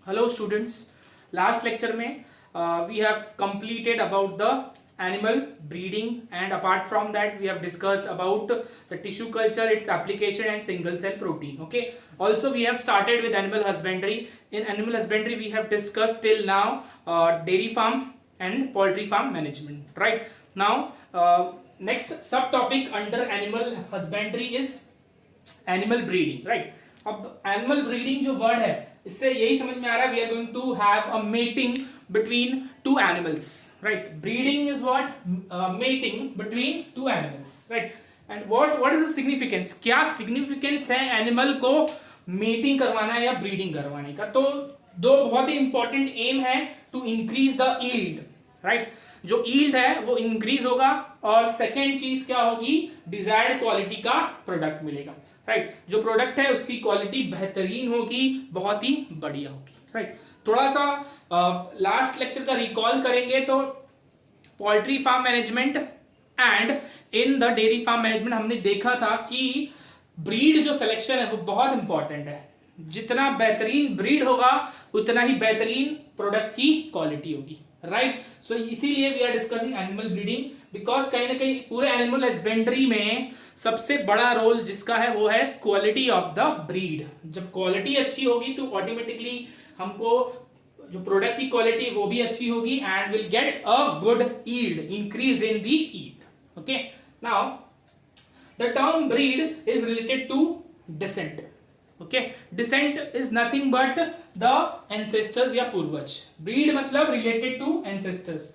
Hello students, last lecture में we have completed about the animal breeding, and apart from that we have discussed about the tissue culture, its application and single cell protein. Okay, also we have started with animal husbandry. In animal husbandry we have discussed till now dairy farm and poultry farm management. Right now next subtopic under animal husbandry is animal breeding. Right, अब animal breeding जो word है इससे यही समझ में आ रहा है we are going to have a mating between two animals. Right, breeding is what, mating between two animals. Right, and what is the significance, क्या सिग्निफिकेंस है एनिमल को मेटिंग करवाना या ब्रीडिंग करवाने का. तो दो बहुत ही इंपॉर्टेंट एम है to increase the yield. Right, जो ईल्ड है वो इंक्रीज होगा और सेकेंड चीज क्या होगी, डिजायर्ड क्वालिटी का प्रोडक्ट मिलेगा. राइट, जो प्रोडक्ट है उसकी क्वालिटी बेहतरीन होगी, बहुत ही बढ़िया होगी. राइट, थोड़ा सा लास्ट लेक्चर का रिकॉल करेंगे तो poultry farm management and in the dairy farm management हमने देखा था कि ब्रीड जो सिलेक्शन है वो बहुत इंपॉर्टेंट है. जितना बेहतरीन ब्रीड होगा उतना ही बेहतरीन प्रोडक्ट की क्वालिटी होगी. राइट, सो इसीलिए we are discussing animal breeding because कहीं ना कहीं पूरे एनिमल हस्बेंड्री में सबसे बड़ा रोल जिसका है वो है क्वालिटी ऑफ द ब्रीड. जब क्वालिटी अच्छी होगी तो ऑटोमेटिकली हमको जो प्रोडक्ट की क्वालिटी वो भी अच्छी होगी and will get a good yield, increased in the yield. Okay, now the term breed is related to descent. Okay, descent is nothing but the ancestors या पूर्वज. ब्रीड मतलब related to ancestors.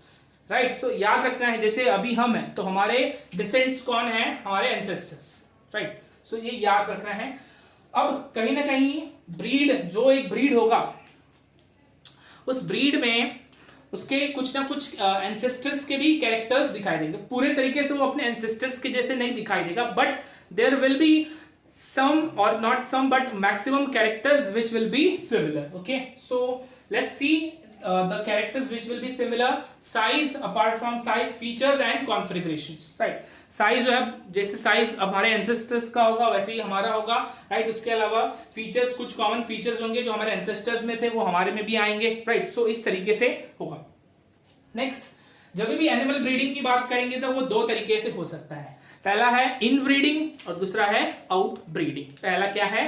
Right, so याद रखना है जैसे अभी हम हैं तो हमारे डिसेंट्स कौन है, हमारे एंसेस्टर्स. राइट, सो ये याद रखना है. अब कहीं ना कहीं ब्रीड, जो एक ब्रीड होगा उस ब्रीड में उसके कुछ ना कुछ एंसेस्टर्स के भी कैरेक्टर्स दिखाई देंगे. पूरे तरीके से वो अपने एंसेस्टर्स के जैसे नहीं दिखाई देगा, but there will be some or not some but maximum characters which will be similar. Okay, so let's see the characters which will be similar. Size, apart from size, features and configurations. Right, size जो है जैसे size हमारे ancestors का होगा वैसे ही हमारा होगा. Right, उसके अलावा features, कुछ common features होंगे जो हमारे ancestors में थे वो हमारे में भी आएंगे. Right, so इस तरीके से होगा. Next, जब भी एनिमल ब्रीडिंग की बात करेंगे तो वो दो तरीके से हो सकता है. पहला है इन ब्रीडिंग और दूसरा है आउट ब्रीडिंग. पहला क्या है,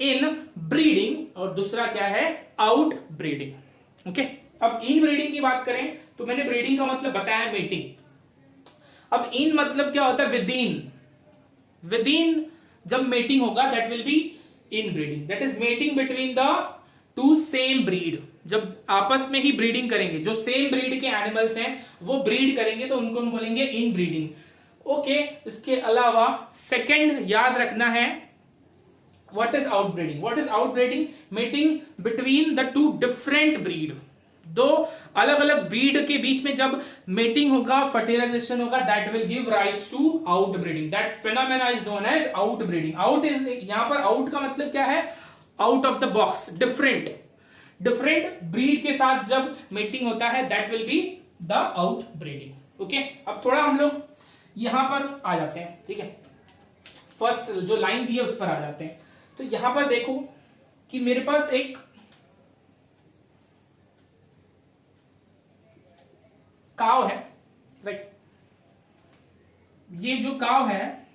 इन ब्रीडिंग और दूसरा क्या है, आउट ब्रीडिंग. ओके, अब इन ब्रीडिंग की बात करें तो मैंने ब्रीडिंग का मतलब बताया मेटिंग. अब इन मतलब क्या होता है, विदिन. विदिन जब मेटिंग होगा that will be in breeding. That is mating between the two same breed. जब आपस में ही ब्रीडिंग करेंगे, जो सेम ब्रीड के एनिमल्स हैं वो ब्रीड करेंगे तो उनको हम बोलेंगे इन ब्रीडिंग. ओके, इसके अलावा सेकंड याद रखना है what is out breeding. What is out breeding, mating between the two different breed. दो अलग अलग ब्रीड के बीच में जब मेटिंग होगा, फर्टिलाइजेशन होगा, that will give rise to outbreeding. That phenomena is known as outbreeding. Out is, यहां पर आउट का मतलब क्या है, out of the box, different breed के साथ जब मेटिंग होता है that will be the outbreeding. Okay, अब थोड़ा हम लोग यहां पर आ जाते हैं. ठीक है, फर्स्ट जो लाइन दी है उस पर आ जाते हैं. तो यहां पर देखो कि मेरे पास एक काव है. राइट, ये जो काव है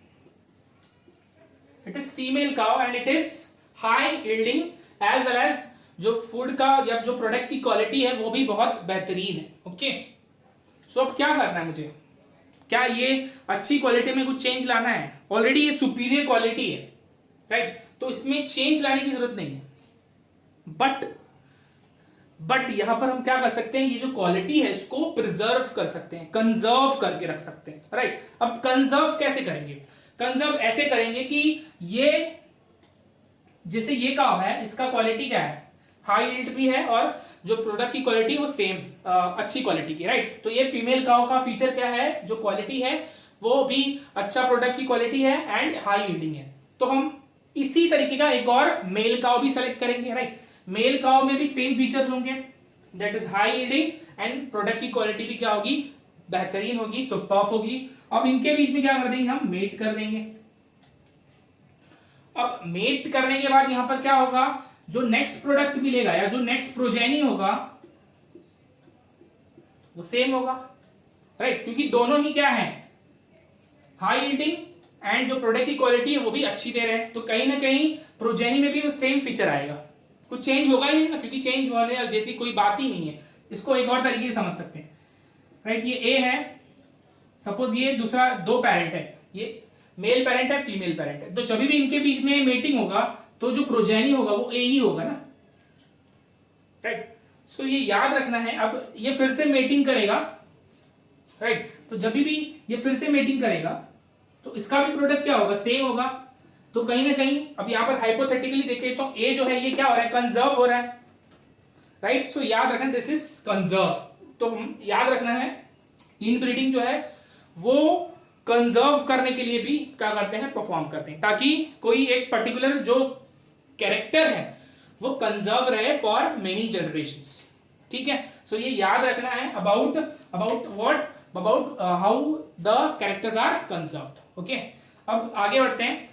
it is female cow and it is high yielding as well as जो फूड का या जो प्रोडक्ट की क्वालिटी है वो भी बहुत बेहतरीन है. ओके, सो अब क्या करना है मुझे, क्या ये अच्छी क्वालिटी में कुछ चेंज लाना है, ऑलरेडी ये सुपीरियर क्वालिटी है. राइट, तो इसमें चेंज लाने की जरूरत नहीं है. बट यहां पर हम क्या कर सकते हैं, ये जो क्वालिटी है इसको प्रिजर्व कर सकते हैं, कंजर्व करके रख सकते हैं. राइट, अब कंजर्व कैसे करेंगे, कंजर्व ऐसे करेंगे कि ये जैसे ये काव है इसका क्वालिटी क्या है, हाई यील्ड भी है और जो प्रोडक्ट की क्वालिटी वो सेम अच्छी क्वालिटी की. राइट, तो ये फीमेल काव का फीचर क्या है, जो क्वालिटी है वो भी अच्छा प्रोडक्ट की क्वालिटी है एंड हाई यील्डिंग है. तो हम इसी तरीके का एक और मेल काव भी सेलेक्ट करेंगे. राइट, मेल काव में भी सेम फीचर्स होंगे, that is high yielding and product की क्वालिटी भी क्या होगी, बेहतरीन होगी, सुपर्ब होगी. अब इनके बीच में क्या कर देंगे, हम मेट कर देंगे. अब मेट करने के बाद यहां पर क्या होगा, जो नेक्स्ट प्रोडक्ट मिलेगा या जो नेक्स्ट प्रोजेनी होगा वो सेम होगा, राइट, क्योंकि दोनों ही क्या है, हाई यील्डिंग एंड जो प्रोडक्ट की क्वालिटी है वो भी अच्छी दे रहे हैं, तो कहीं ना कहीं प्रोजेनी में भी वो सेम फीचर आएगा, कुछ चेंज होगा ही नहीं ना, क्योंकि चेंज होने जैसी कोई बात ही नहीं है। इसको एक और तरीके से समझ सकते हैं, राइट, ये ए है, सपोज ये दूसरा दो पेरेंट है, ये मेल पेरेंट है, फीमेल पेरेंट है, तो जब भी इनके बीच में मीटिंग होगा तो जो प्रोजेनी होगा वो ए ही होगा ना, राइट। सो ये याद रखना है। अब ये फिर से मेटिंग करेगा, राइट, तो जब भी ये फिर से मेटिंग करेगा तो इसका भी प्रोडक्ट क्या होगा, सेम होगा। तो कहीं ना कहीं अब यहां पर हाइपोथेटिकली देखें तो ए जो है ये क्या हो रहा है, कंजर्व हो रहा है, राइट। सो याद रखना दिस इज कंजर्व। तो हम याद रखना है इनब्रीडिंग जो है वो कंजर्व करने के लिए भी क्या करते हैं, परफॉर्म करते हैं, ताकि कोई एक पर्टिकुलर जो कैरेक्टर है वो कंजर्व रहे फॉर मेनी जनरेशंस, ठीक है। सो ये याद रखना है about how the characters are conserved, okay. अब आगे बढ़ते हैं,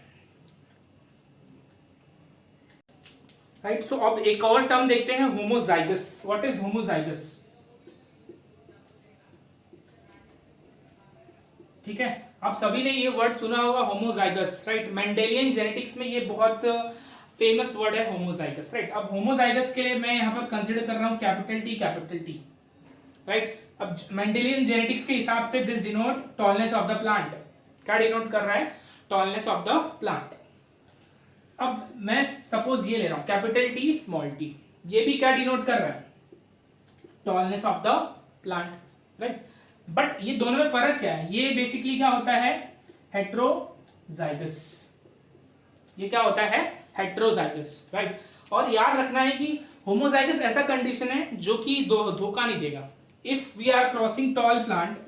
राइट। सो अब एक और टर्म देखते हैं, होमोजाइगस। व्हाट इज होमोजाइगस, ठीक है। आप सभी ने ये वर्ड सुना होगा होमोजाइगस, राइट। मेंडेलियन जेनेटिक्स में ये बहुत फेमस वर्ड है होमोजाइगस, राइट। अब होमोजाइगस के लिए मैं यहां पर कंसीडर कर रहा हूं कैपिटल टी, राइट। अब मेंडेलियन जेनेटिक्स के हिसाब से this denote tallness of the plant, क्या डिनोट कर रहा है, टॉलनेस ऑफ द प्लांट। अब मैं सपोज ये ले रहा हूं कैपिटल टी स्मॉल टी, ये भी क्या डिनोट कर रहा है, tallness of the plant, right. But ये दोनों में फर्क क्या है, ये बेसिकली क्या होता है, हेट्रोजाइगस, ये क्या होता है, हेट्रोजाइगस, राइट। और याद रखना है कि होमोजाइगस ऐसा कंडीशन है जो कि धोखा नहीं देगा। If we are crossing tall plant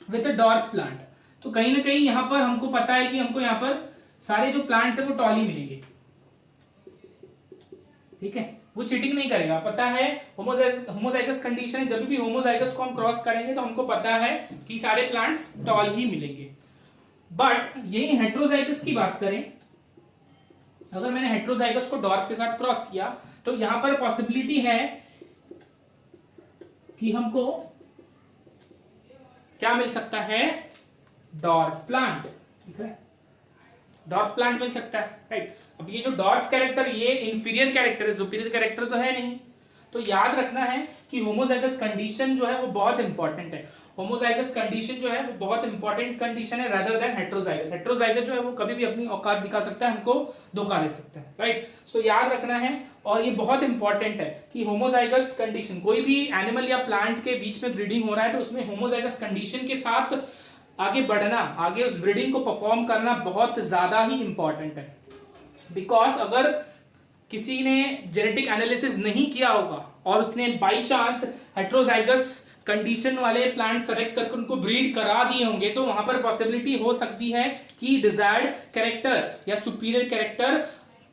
with a dwarf plant, तो कहीं ना कहीं यहां पर हमको पता है कि हमको यहां पर सारे जो प्लांट्स है वो टॉल ही मिलेंगे, ठीक है, वो चीटिंग नहीं करेगा, पता है। होमोजाइगस कंडीशन है, जब भी होमोजाइगस को हम क्रॉस करेंगे तो हमको पता है कि सारे प्लांट्स टॉल ही मिलेंगे। बट यही हेट्रोजाइगस की बात करें, अगर मैंने हेट्रोजाइगस को डॉर्फ के साथ क्रॉस किया तो यहां पर पॉसिबिलिटी है कि हमको क्या मिल सकता है, डॉर्फ प्लांट, ठीक है, डॉर्फ प्लांट मिल सकता है, राइट। अब ये जो डॉर्फ कैरेक्टर ये इंफीरियर कैरेक्टर है, सुपीरियर कैरेक्टर तो है नहीं। तो याद रखना है कि होमोजाइगस कंडीशन जो है वो बहुत इंपॉर्टेंट है, होमोजाइगस कंडीशन जो है वो बहुत इंपॉर्टेंट कंडीशन है रेदर देन हेट्रोजाइगस। हेट्रोजाइगस जो है वो कभी भी अपनी औकात दिखा सकता है, हमको धोखा दे सकता है, राइट। सो याद रखना है, और ये बहुत इंपॉर्टेंट है कि होमोजाइगस कंडीशन, कोई भी एनिमल या प्लांट के बीच में ब्रीडिंग हो रहा है तो उसमें होमोजाइगस कंडीशन के साथ आगे बढ़ना, आगे उस ब्रीडिंग को परफॉर्म करना बहुत ज्यादा ही इंपॉर्टेंट है। बिकॉज अगर किसी ने जेनेटिक एनालिसिस नहीं किया होगा और उसने बाई चांस हेट्रोजाइगस कंडीशन वाले प्लांट सेलेक्ट करके उनको ब्रीड करा दिए होंगे, तो वहां पर पॉसिबिलिटी हो सकती है कि डिजायर्ड कैरेक्टर या सुपीरियर कैरेक्टर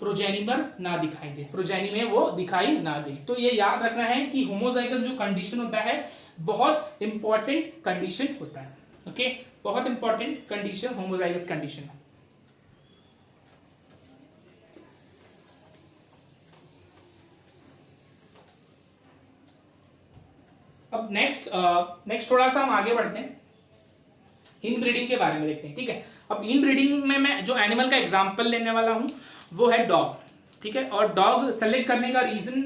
प्रोजेनी पर ना दिखाई दे, प्रोजेनी में वो दिखाई ना दे। तो ये याद रखना है कि होमोजाइगस जो कंडीशन होता है बहुत इंपॉर्टेंट कंडीशन होता है, ओके, बहुत इंपॉर्टेंट कंडीशन होमोजाइगस कंडीशन है। अब नेक्स्ट थोड़ा सा हम आगे बढ़ते हैं, इनब्रीडिंग के बारे में देखते हैं, ठीक है। अब इनब्रीडिंग में मैं जो एनिमल का एग्जांपल लेने वाला हूं वो है डॉग, ठीक है। और डॉग सेलेक्ट करने का रीजन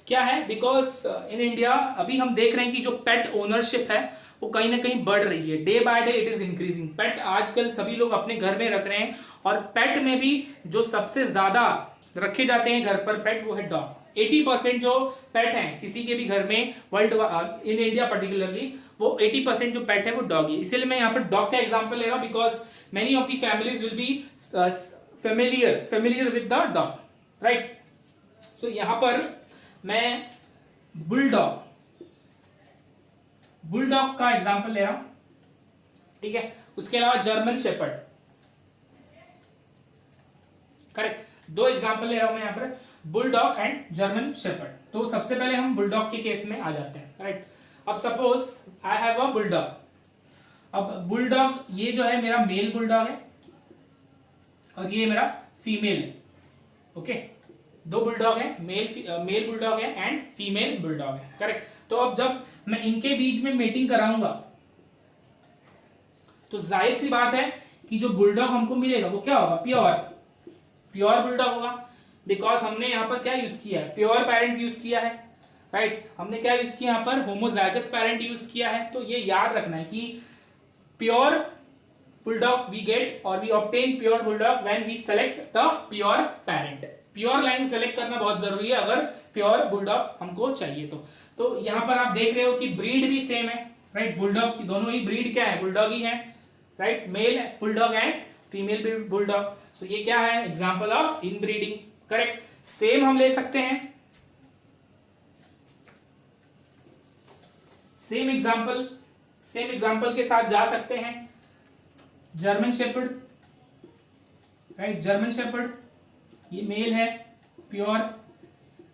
क्या है, बिकॉज इन इंडिया अभी हम देख रहे हैं कि जो पेट ओनरशिप है वो कहीं ना कहीं बढ़ रही है, day by day it is increasing. Pet आजकल सभी लोग अपने घर में रख रहे हैं, और पेट में भी जो सबसे ज्यादा रखे जाते हैं घर पर पेट वो है डॉग। 80% जो पेट हैं किसी के भी घर में वर्ल्ड इन इंडिया पर्टिकुलरली, वो 80% जो पेट है वो डॉग है। इसलिए मैं यहाँ पर डॉग का एग्जांपल ले रहा हूँ, because many of the families will be familiar with the dog, right. So यहाँ पर मैं बुलडॉग का एग्जांपल ले रहा हूं, ठीक है। उसके अलावा जर्मन शेपर्ड, करेक्ट, दो एग्जांपल ले रहा हूं मैं यहाँ पर, बुलडॉग एंड जर्मन शेपर्ड। तो सबसे पहले हम बुलडॉग के केस में आ जाते हैं, राइट। अब suppose I have a bulldog, अब बुलडॉग ये जो है मेरा मेल बुलडॉग है और ये मेरा फीमेल है, ओके। दो बुलडॉग है, मेल बुलडॉग है एंड फीमेल बुलडॉग है, करेक्ट। तो अब जब मैं इनके बीच में मेटिंग कराऊंगा तो जाहिर सी बात है कि जो बुलडॉग हमको मिलेगा वो क्या होगा, प्योर बुलडॉग होगा, बिकॉज हमने यहाँ पर क्या यूज किया है, प्योर पेरेंट्स यूज किया है, राइट। हमने क्या यूज किया यहाँ पर, होमोजाइगस पेरेंट यूज किया है। तो ये याद रखना है कि pure bulldog we get or we obtain pure bulldog when we select the pure parent। Pure line select करना बहुत जरूरी है अगर प्योर बुलडॉग हमको चाहिए तो यहां पर आप देख रहे हो कि ब्रीड भी सेम है, राइट। बुलडॉग की दोनों ही ब्रीड क्या है, बुलडॉग ही है, right. Male bulldog and female bulldog. So ये क्या है, example of inbreeding, correct. Same हम ले सकते हैं, सेम एग्जांपल के साथ जा सकते हैं। German shepherd, right, German shepherd, ये मेल है प्योर,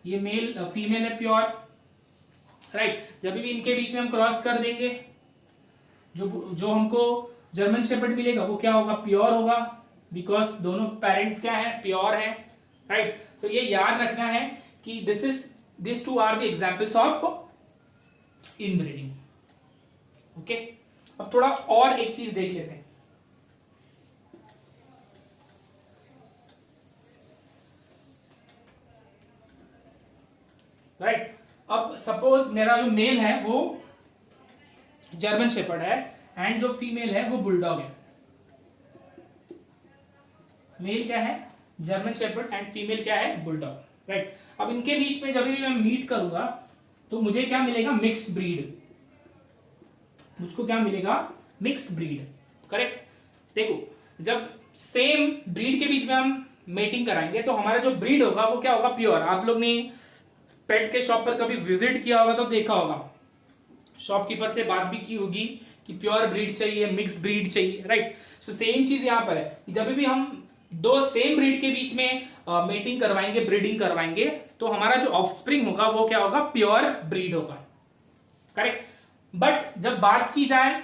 ये फीमेल है प्योर, राइट। जब भी इनके बीच में हम क्रॉस कर देंगे जो हमको जर्मन शेपर्ड मिलेगा वो क्या होगा, प्योर होगा, बिकॉज दोनों पेरेंट्स क्या है, प्योर है, राइट। सो ये याद रखना है कि this two are the examples of inbreeding, okay. अब थोड़ा और एक चीज देख लेते हैं, राइट। अब सपोज मेरा जो मेल है वो जर्मन शेपर्ड है एंड जो फीमेल है वो बुलडॉग है। मेल क्या है, जर्मन शेपर्ड एंड फीमेल क्या है, बुलडॉग, राइट। अब इनके बीच में जब भी मैं मीट करूंगा तो मुझे क्या मिलेगा, मिक्स्ड ब्रीड, मुझको क्या मिलेगा, मिक्स्ड ब्रीड, करेक्ट। देखो जब सेम ब्रीड के बीच में हम मेटिंग कराएंगे तो हमारा जो ब्रीड होगा वो क्या होगा, प्योर। आप लोग ने पेट के शॉप पर कभी विजिट किया होगा तो देखा होगा, शॉपकीपर से बात भी की होगी कि प्योर ब्रीड चाहिए, मिक्स ब्रीड चाहिए, राइट। सो सेम चीज यहाँ पर है, जब भी हम दो सेम ब्रीड के बीच में मेटिंग करवाएंगे, ब्रीडिंग करवाएंगे तो हमारा जो ऑफस्प्रिंग होगा वो क्या होगा, प्योर ब्रीड होगा, करेक्ट। बट जब बात की जाए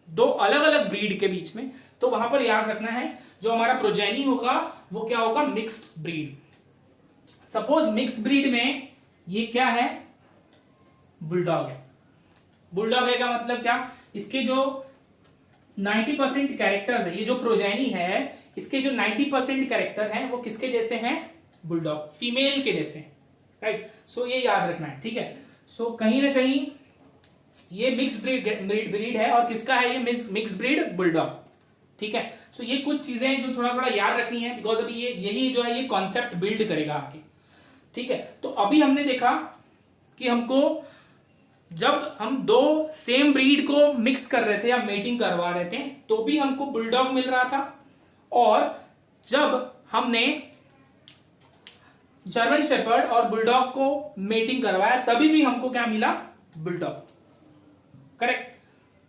दो अलग अलग ब्रीड के बीच में तो वहां पर याद रखना है जो हमारा प्रोजेनी होगा वो क्या होगा, mixed breed. Suppose mix breed में ये क्या है, बुलडॉग है। बुलडॉग है का मतलब क्या, इसके जो 90% कैरेक्टर्स है, ये जो प्रोजेनी है इसके जो 90% कैरेक्टर हैं वो किसके जैसे हैं, बुलडॉग, फीमेल के जैसे, राइट। सो ये याद रखना है, ठीक है। सो कहीं ना कहीं ये मिक्स ब्रीड है और किसका है, ये मिक्स ब्रीड बुलडॉग, ठीक है। सो ये कुछ चीजें जो थोड़ा थोड़ा याद रखनी है, बिकॉज अभी ये यही जो है ये कॉन्सेप्ट बिल्ड करेगा आगे, ठीक है। तो अभी हमने देखा कि हमको जब हम दो सेम ब्रीड को मिक्स कर रहे थे या मेटिंग करवा रहे थे तो भी हमको बुलडॉग मिल रहा था, और जब हमने जर्मन शेपर्ड और बुलडॉग को मेटिंग करवाया तभी भी हमको क्या मिला, बुलडॉग, करेक्ट।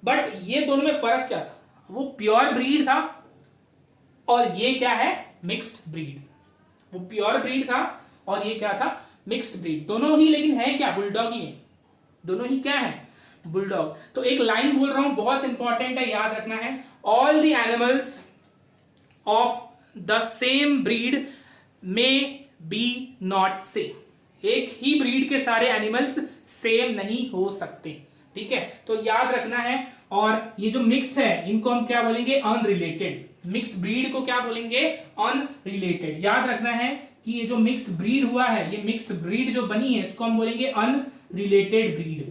बट ये दोनों में फर्क क्या था, वो प्योर ब्रीड था और ये क्या है, मिक्स्ड ब्रीड। वो प्योर ब्रीड था और ये क्या था, मिक्स्ड ब्रीड। दोनों ही लेकिन है क्या, बुलडॉग ही है, दोनों ही क्या है, बुलडॉग। तो एक लाइन बोल रहा हूं, बहुत इंपॉर्टेंट है, याद रखना है, all the animals of the same breed may be not same. एक ही ब्रीड के सारे एनिमल्स सेम नहीं हो सकते, ठीक है। तो याद रखना है। और ये जो मिक्स्ड है इनको हम क्या बोलेंगे, अनरिलेटेड। मिक्स्ड ब्रीड को क्या बोलेंगे, अनरिलेटेड। याद रखना है कि ये जो मिक्स्ड ब्रीड हुआ है, ये मिक्स्ड ब्रीड जो बनी है इसको हम बोलेंगे अनरिलेटेड ब्रीड।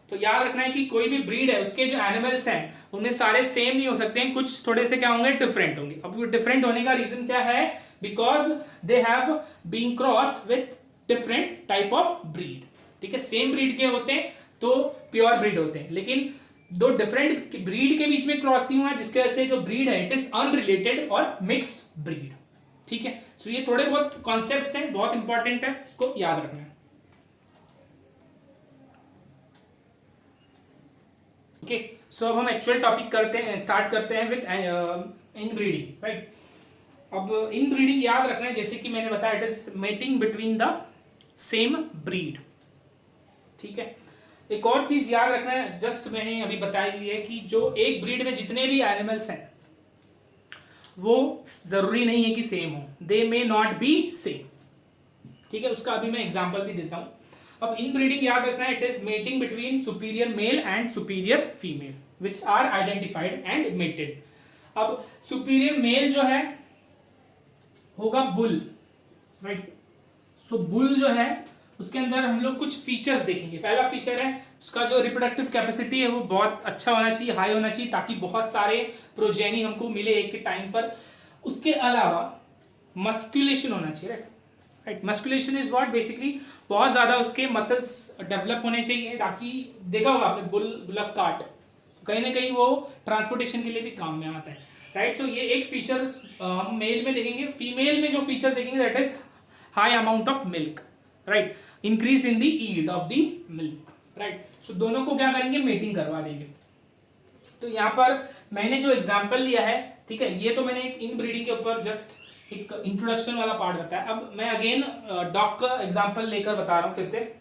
तो याद रखना है कि कोई भी ब्रीड है उसके जो एनिमल्स हैं उनमें सारे सेम नहीं हो सकते हैं, कुछ थोड़े से क्या होंगे, डिफरेंट होंगे। अब वो डिफरेंट होने का रीजन क्या है, because they have been crossed with different type of breed, ठीक है। सेम ब्रीड के होते हैं तो प्योर ब्रीड होते हैं, लेकिन दो डिफरेंट ब्रीड के बीच में क्रॉसिंग हुआ जिसकी वजह से जो ब्रीड है इट इज अनरिलेटेड और मिक्स्ड ब्रीड, ठीक है। सो ये थोड़े बहुत कॉन्सेप्ट्स हैं, बहुत इंपॉर्टेंट है, इसको याद रखना है, ओके। सो अब हम एक्चुअल टॉपिक स्टार्ट करते हैं विद इनब्रीडिंग, राइट। अब इनब्रीडिंग याद रखना है, जैसे कि मैंने बताया, it is mating between the same breed, ठीक है। एक और चीज याद रखना है, जस्ट मैंने अभी बताई हुई है कि जो एक ब्रीड में जितने भी एनिमल्स हैं वो जरूरी नहीं है कि सेम हो, दे मे नॉट बी सेम। ठीक है, उसका अभी मैं एग्जांपल भी देता हूं। अब इनब्रीडिंग याद रखना है, it is mating between superior male and superior female which are identified and mated. अब सुपीरियर मेल जो है होगा बुल, राइट। सो बुल जो है उसके अंदर हम लोग कुछ फीचर्स देखेंगे। पहला फीचर है उसका जो रिप्रोडक्टिव कैपेसिटी है वो बहुत अच्छा होना चाहिए, हाई होना चाहिए, ताकि बहुत सारे प्रोजेनी हमको मिले एक के टाइम पर। उसके अलावा मस्कुलेशन होना चाहिए, right. Right, emasculation is what, basically बहुत ज्यादा उसके मसल्स डेवलप होने चाहिए, ताकि देखा होगा आपने बुलक कार्ट, कहीं ना कहीं वो ट्रांसपोर्टेशन के लिए भी काम में आता है, राइट। सो ये एक फीचर हम मेल में देखेंगे। फीमेल में जो फीचर देखेंगे that is high amount of milk, right, increase in the yield of the milk, right. So दोनों को क्या करेंगे, मेटिंग करवा देंगे। तो यहाँ पर मैंने जो एग्जांपल लिया है, ठीक है, ये तो मैंने एक इनब्रीडिंग के ऊपर जस्ट एक इंट्रोडक्शन वाला पार्ट बताया। अब मैं अगेन डॉग का एग्जांपल लेकर बता रहा हूं फिर से।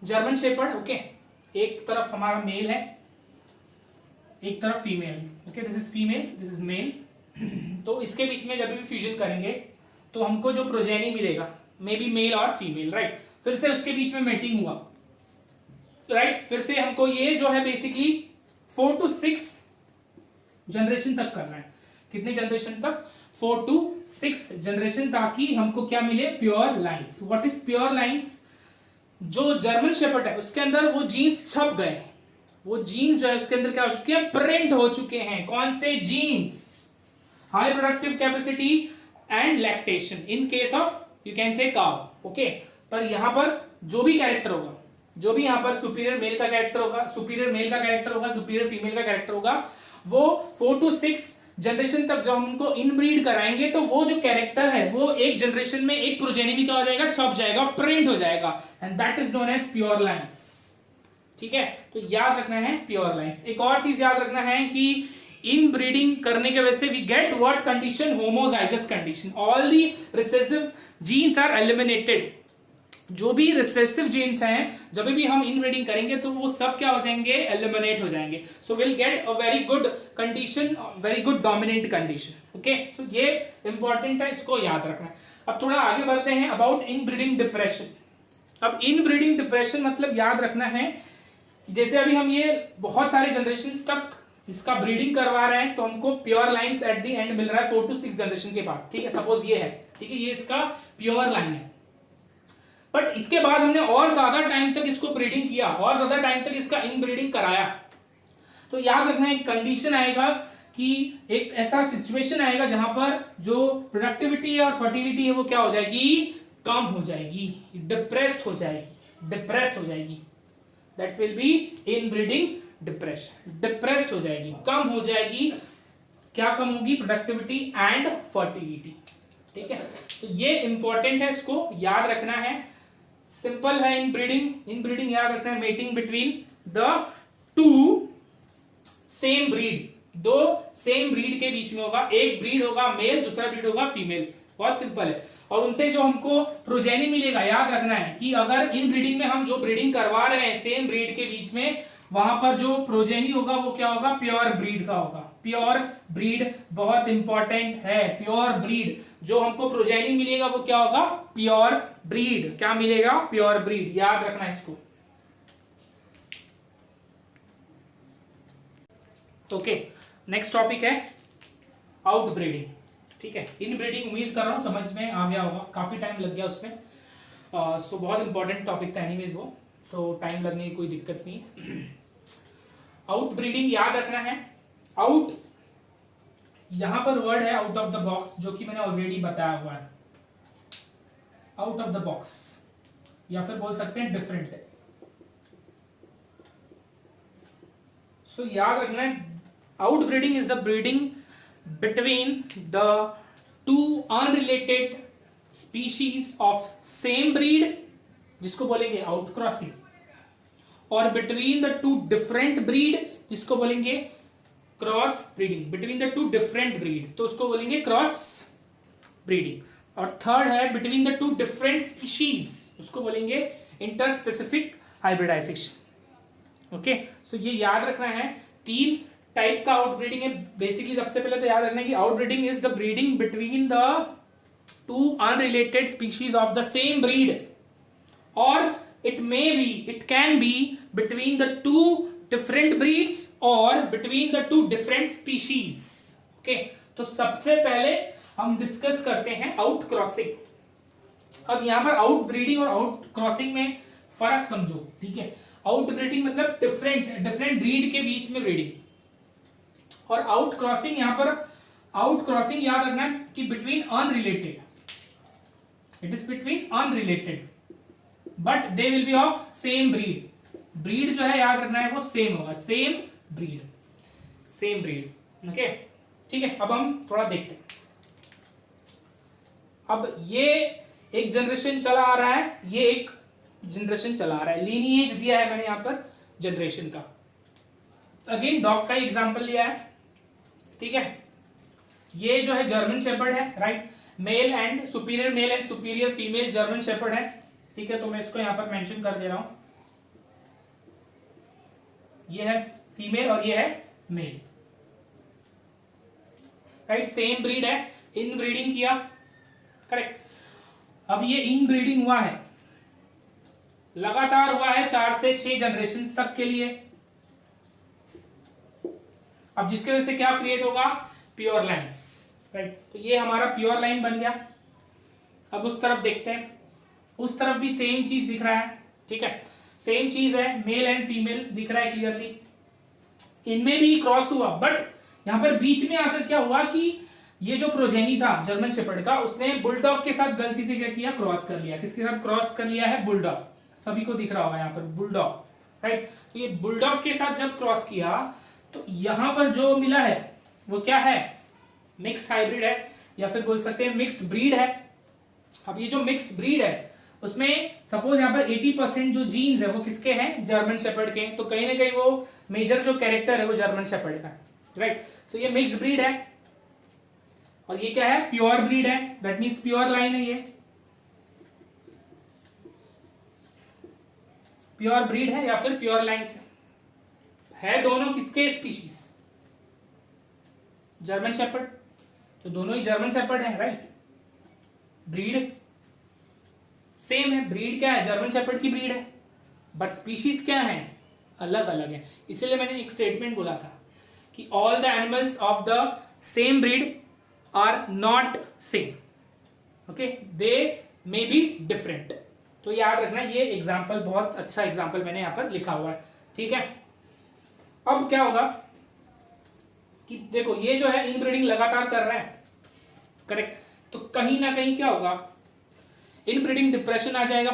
जर्मन शेपर्ड, ओके, एक तरफ हमारा मेल है, एक तरफ female, okay, this is female, this is male. तो इसके बीच में जब भी फ्यूजन करेंगे तो हमको जो प्रोजेनी मिलेगा मे बी मेल और फीमेल, राइट। फिर से उसके बीच में मेटिंग हुआ, राइट। फिर से हमको ये जो है बेसिकली 4 to 6 जनरेशन तक करना है। कितने जनरेशन तक, 4 to 6 जनरेशन, ताकि हमको क्या मिले, pure lines. What is pure lines, जो जर्मन शेपर्ड है उसके अंदर वो जीन्स छप गए, वो जीन्स जो है उसके अंदर क्या हो चुके हैं, प्रिंट हो चुके हैं। कौन से genes, high productive capacity and lactation in case of you can say cow, okay. पर यहां पर जो भी कैरेक्टर होगा, जो भी यहां पर सुपीरियर मेल का कैरेक्टर होगा, सुपीरियर मेल का कैरेक्टर होगा, सुपीरियर फीमेल का कैरेक्टर होगा, वो 4 to 6 जनरेशन तक जब हम उनको इनब्रीड कराएंगे तो वो जो कैरेक्टर है वो एक जनरेशन में एक प्रोजेनी में क्या हो जाएगा, छप जाएगा, प्रिंट हो जाएगा, and that is known as pure lines. ठीक है, तो याद रखना है प्योर लाइंस। एक और चीज याद रखना है कि इन ब्रीडिंग करने के वजह से we get what condition, homozygous condition. All the recessive genes are eliminated. जो भी रिसेसिव जीन्स हैं जब भी हम इनब्रीडिंग करेंगे तो वो सब क्या हो जाएंगे, एलिमिनेट हो जाएंगे। So will get a very good condition, very good dominant condition, okay. So ये इंपॉर्टेंट है, इसको याद रखना है। अब थोड़ा आगे बढ़ते हैं अबाउट इनब्रीडिंग डिप्रेशन। अब इनब्रीडिंग डिप्रेशन मतलब याद रखना है, जैसे अभी हम ये बहुत सारे जनरेशन तक इसका ब्रीडिंग करवा रहे हैं तो हमको pure lines at the end मिल रहा है 4 to 6 जनरेशन के बाद, ठीक है। सपोज ये है, ठीक है, ये इसका प्योर लाइन है, बट इसके बाद हमने और ज्यादा टाइम तक इसको ब्रीडिंग किया, और ज्यादा टाइम तक इसका इनब्रीडिंग कराया, तो याद रखना एक कंडीशन आएगा कि एक ऐसा सिचुएशन आएगा जहां पर जो प्रोडक्टिविटी और फर्टिलिटी है वो क्या हो जाएगी, कम हो जाएगी, डिप्रेस्ड हो जाएगी, डिप्रेस हो जाएगी। That will B inbreeding depression, depressed हो जाएगी, कम हो जाएगी। क्या कम होगी, प्रोडक्टिविटी एंड फर्टिलिटी, ठीक है। तो ये इंपॉर्टेंट है, इसको याद रखना है। सिंपल है इनब्रीडिंग याद रखना है, mating between the two same breed, दो सेम ब्रीड के बीच में होगा। एक ब्रीड होगा मेल, दूसरा ब्रीड होगा फीमेल, बहुत सिंपल है। और उनसे जो हमको प्रोजेनी मिलेगा, याद रखना है कि अगर इन ब्रीडिंग में हम जो ब्रीडिंग करवा रहे हैं सेम ब्रीड के बीच में, वहां पर जो प्रोजेनी होगा वो क्या होगा, प्योर ब्रीड का होगा। प्योर ब्रीड बहुत इंपॉर्टेंट है, प्योर ब्रीड जो हमको प्रोजेनी मिलेगा वो क्या होगा, प्योर ब्रीड। क्या मिलेगा, प्योर ब्रीड, याद रखना इसको, ओके। नेक्स्ट टॉपिक है आउट ब्रीडिंग, ठीक है। इन ब्रीडिंग उम्मीद कर रहा हूं समझ में आ गया होगा, काफी टाइम लग गया उसमें, सो बहुत इंपॉर्टेंट टॉपिक था एनीवेज वो, सो टाइम लगने की कोई दिक्कत नहीं है। आउट ब्रीडिंग याद रखना है, आउट यहां पर वर्ड है आउट ऑफ द बॉक्स, जो कि मैंने ऑलरेडी बताया हुआ है। आउट ऑफ द बॉक्स या फिर बोल सकते हैं डिफरेंट। सो याद रखना है, out breeding is the breeding between the two unrelated species of same breed, जिसको बोलेंगे आउट क्रॉसिंग, और between the two different breed, जिसको बोलेंगे cross breeding. Between the two different breed तो उसको बोलेंगे क्रॉस ब्रीडिंग। और थर्ड है between the two different species, उसको बोलेंगे inter specific hybridisation, okay. So ये याद रखना है, तीन टाइप का आउटब्रीडिंग है? बेसिकली सबसे पहले तो याद रखना कि outbreeding is the breeding between the two unrelated species of the same breed, और it can be between the two different breeds or between the two different species. Okay, तो सबसे पहले हम डिस्कस करते हैं आउट क्रॉसिंग। अब यहां पर आउट ब्रीडिंग और आउट क्रॉसिंग में फर्क समझो, ठीक है। आउट ब्रीडिंग मतलब डिफरेंट ब्रीड के बीच में ब्रीडिंग, और आउट क्रॉसिंग, यहां पर आउट क्रॉसिंग याद रखना कि between unrelated, it is between unrelated but they will be of same breed. Breed जो है याद रखना है वो सेम होगा, सेम ब्रीड। ओके, ठीक है। अब हम थोड़ा देखते हैं। अब ये एक जनरेशन चला आ रहा है, ये एक जनरेशन चला आ रहा है, लीनिएज दिया है मैंने यहां पर जनरेशन का। अगेन डॉग का एग्जांपल लिया है, ठीक है। ये जो है जर्मन शेपर्ड है, right. Male and superior female German shepherd है, ठीक है। तो मैं इसको यहां पर मेंशन कर दे रहा हूं, ये है फीमेल और ये है मेल, राइट। सेम ब्रीड है, इन ब्रीडिंग किया, करेक्ट। अब ये इन ब्रीडिंग हुआ है, लगातार हुआ है 4 से 6 जनरेशन तक के लिए। अब जिसके वजह से क्या क्रिएट होगा, प्योर लाइन्स, राइट। तो ये हमारा प्योर लाइन बन गया। अब उस तरफ देखते हैं, उस तरफ भी सेम चीज दिख रहा है, ठीक है। सेम चीज है, मेल एंड फीमेल दिख रहा है क्लियरली। इनमें भी क्रॉस हुआ, बट यहां पर बीच में आकर क्या हुआ कि ये जो प्रोजेनी था जर्मन शेपर्ड का, उसने बुलडॉग के साथ गलती से क्या किया, क्रॉस कर लिया। किसके साथ क्रॉस कर लिया है, बुलडॉग। सभी को दिख रहा होगा यहाँ पर बुलडॉग, राइट। तो ये बुलडॉग के साथ जब क्रॉस किया तो यहां पर जो मिला है वो क्या है, मिक्स्ड हाइब्रिड है, या फिर बोल सकते हैं मिक्स्ड ब्रीड है। अब ये जो मिक्स्ड ब्रीड है उसमें सपोज यहाँ पर 80% जो जीन्स है वो किसके हैं, जर्मन शेपर्ड के हैं। तो कहीं ना कहीं वो मेजर जो कैरेक्टर है वो जर्मन शेपर्ड का है, राइट। सो ये मिक्स्ड ब्रीड है, और ये क्या है, प्योर ब्रीड है, दैट मीन्स प्योर लाइन है। ये प्योर ब्रीड है या फिर प्योर लाइन है दोनों किसके स्पीशीज, जर्मन शेपर्ड। तो दोनों ही जर्मन शेपर्ड है, राइट। ब्रीड सेम है, ब्रीड क्या है, जर्मन शेपर्ड की ब्रीड है, बट स्पीशीज क्या है, अलग अलग है। इसलिए मैंने एक स्टेटमेंट बोला था कि all the animals of the same breed are not same, okay, they may be different. तो याद रखना, ये एग्जाम्पल बहुत अच्छा एग्जाम्पल मैंने यहां पर लिखा हुआ है, ठीक है। अब क्या होगा कि देखो ये जो है इनब्रीडिंग लगातार कर रहा है, करेक्ट। तो कहीं ना कहीं क्या होगा, इनब्रीडिंग डिप्रेशन आ जाएगा,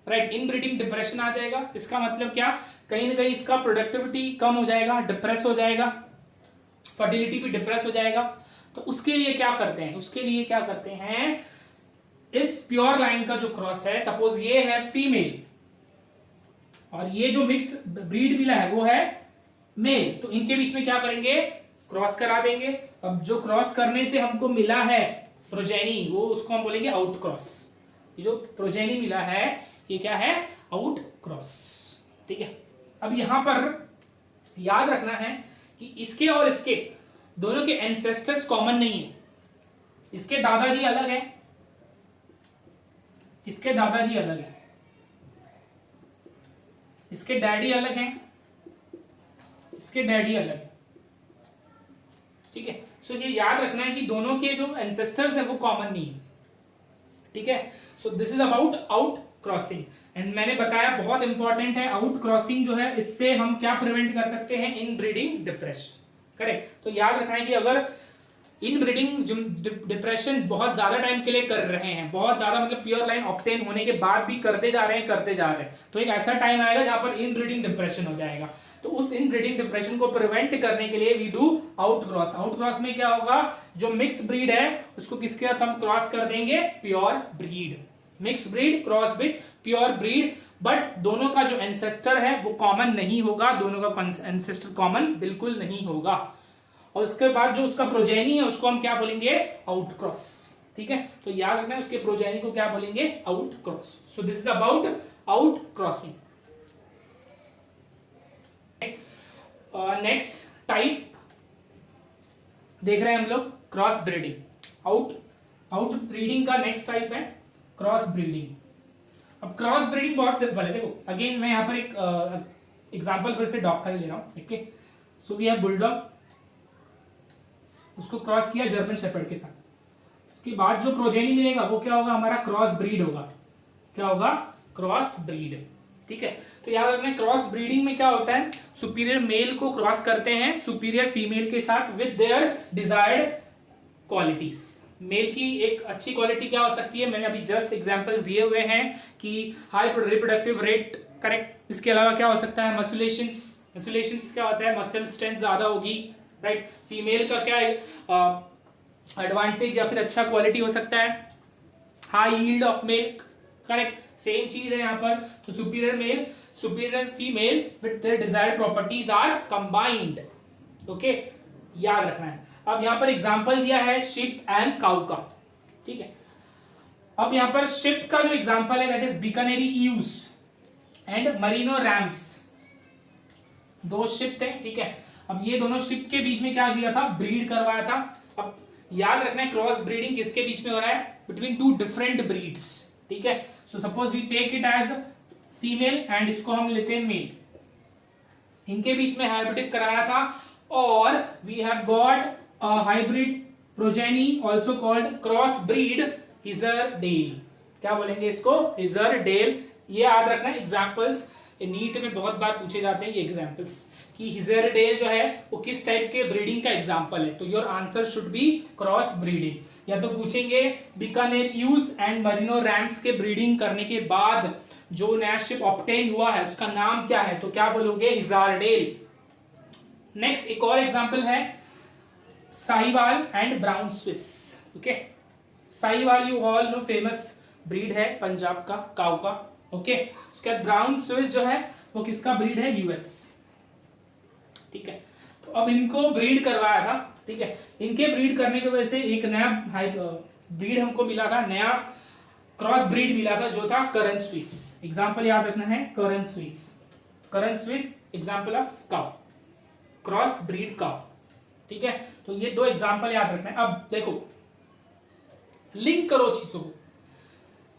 राइट। इनब्रीडिंग डिप्रेशन आ जाएगा, इसका मतलब क्या, कहीं ना कहीं इसका प्रोडक्टिविटी कम हो जाएगा, डिप्रेस हो जाएगा, फर्टिलिटी भी डिप्रेस हो जाएगा। तो उसके लिए क्या करते हैं, उसके लिए क्या करते हैं, इस प्योर लाइन का जो क्रॉस है, सपोज ये है फीमेल और ये जो मिक्स्ड ब्रीड मिला है वो है मेल, तो इनके बीच में क्या करेंगे, क्रॉस करा देंगे। अब जो क्रॉस करने से हमको मिला है प्रोजेनी, वो उसको हम बोलेंगे आउट क्रॉस। ये जो प्रोजेनी मिला है ये क्या है, आउट क्रॉस, ठीक है। अब यहां पर याद रखना है कि इसके और इसके दोनों के एंसेस्टर्स कॉमन नहीं है। इसके दादाजी अलग है, इसके दादाजी अलग है, इसके डैडी अलग हैं, इसके डैडी अलग है, ठीक है। सो ये याद रखना है कि दोनों के जो एंसेस्टर्स है वो कॉमन नहीं है, ठीक है। So this is about out crossing, and मैंने बताया बहुत इंपॉर्टेंट है आउट क्रॉसिंग जो है, इससे हम क्या प्रिवेंट कर सकते हैं, इन ब्रीडिंग डिप्रेशन, करेक्ट। तो याद रखना है कि अगर इन ब्रीडिंग डिप्रेशन बहुत ज्यादा टाइम के लिए कर रहे हैं, बहुत ज्यादा मतलब प्योर लाइन ऑब्टेन होने के बाद भी करते जा रहे हैं, तो एक ऐसा टाइम आएगा जहां पर इन ब्रीडिंग डिप्रेशन हो जाएगा। तो उस इन ब्रीडिंग डिप्रेशन को प्रिवेंट करने के लिए we do outcross. Outcross में क्या होगा, जो मिक्स्ड ब्रीड है उसको किसके साथ हम क्रॉस कर देंगे, pure breed. Mixed breed cross with pure breed, but दोनों का जो एंसेस्टर है वो कॉमन नहीं होगा, दोनों का एंसेस्टर कॉमन बिल्कुल नहीं होगा। और उसके बाद जो उसका प्रोजेनी है उसको हम क्या बोलेंगे, आउट क्रॉस, ठीक है। तो याद रखना है उसके प्रोजेनी को क्या बोलेंगे, out cross. So this is about out crossing. Next type देख रहे हैं हम लोग cross breeding. Out out breeding का नेक्स्ट टाइप है क्रॉस ब्रीडिंग। अब क्रॉस ब्रीडिंग बहुत सिंपल है, देखो अगेन मैं यहाँ पर एक एग्जांपल फिर से डॉग का ही ले रहा हूँ। Okay, so we have bulldog, उसको क्रॉस किया जर्मन शेपर्ड के साथ, उसके बाद जो प्रोजेनी मिलेगा वो क्या होगा, हमारा क्रॉस ब्रीड होगा। क्या होगा, क्रॉस ब्रीड। ठीक है, तो याद रखना क्रॉस ब्रीडिंग में क्या होता है, सुपीरियर मेल को क्रॉस करते हैं सुपीरियर फीमेल के साथ with their desired qualities. Male की एक अच्छी क्वालिटी क्या हो सकती है, मैंने अभी जस्ट एग्जांपल्स दिए हुए हैं कि हाई रिप्रोडक्टिव रेट, करेक्ट। इसके अलावा क्या हो सकता है, मसुलेशंस। मसुलेशंस क्या होता है, मसल स्ट्रेंथ ज्यादा होगी, राइट। फीमेल का क्या एडवांटेज या फिर अच्छा क्वालिटी हो सकता है, high yield of milk, correct. Same चीज है यहाँ पर, तो superior male superior female with their desired properties are combined. Okay, याद रखना है। अब यहाँ पर एग्जांपल दिया है शिप एंड काउ का, ठीक है। अब यहाँ पर शिप का जो एग्जांपल है that is Bikaneri eaves and Merino ramps, दो शिप थे, ठीक है। अब ये दोनों शिप के बीच में क्या किया था, ब्रीड करवाया था। अब याद रखना है क्रॉस ब्रीडिंग किसके बीच में हो रहा है, बिटवीन टू डिफरेंट ब्रीड्स, ठीक है। So suppose we take it as female and इसको हम लेते हैं मेल, इनके बीच में हाइब्रिड कराया था और we have got a hybrid progeny also called cross breed Hissardale. क्या बोलेंगे इसको, हिजरडेल। ये याद रखना है, एग्जांपल्स नीट में बहुत बार पूछे जाते हैं ये एग्जांपल्स कि हिजरडेल जो है वो किस टाइप के ब्रीडिंग का एग्जांपल है, तो your answer should be cross breeding. या तो पूछेंगे Bikaner ewes and Merino rams के ब्रीडिंग करने के बाद जो नया शिप ऑब्टेन हुआ है उसका नाम क्या है, तो क्या बोलोगे, हिजरडेल। नेक्स्ट एक और एग्जांपल है Sahiwal and brown Swiss. Okay, Sahiwal you all know famous breed है पंजाब का काऊ का। ओके, उसके बाद ब्राउन स्विस जो है वो किसका ब्रीड है, यूएस, ठीक है। तो अब इनको ब्रीड करवाया था, ठीक है। इनके ब्रीड करने की वजह से एक नया ब्रीड हमको मिला था, नया क्रॉस ब्रीड मिला था जो था करन स्विस। एग्जांपल याद रखना है, Karan Swiss. Karan Swiss example of cow, cross breed cow, ठीक है। तो ये दो एग्जांपल याद रखना है। अब देखो लिंक करो चीजों को।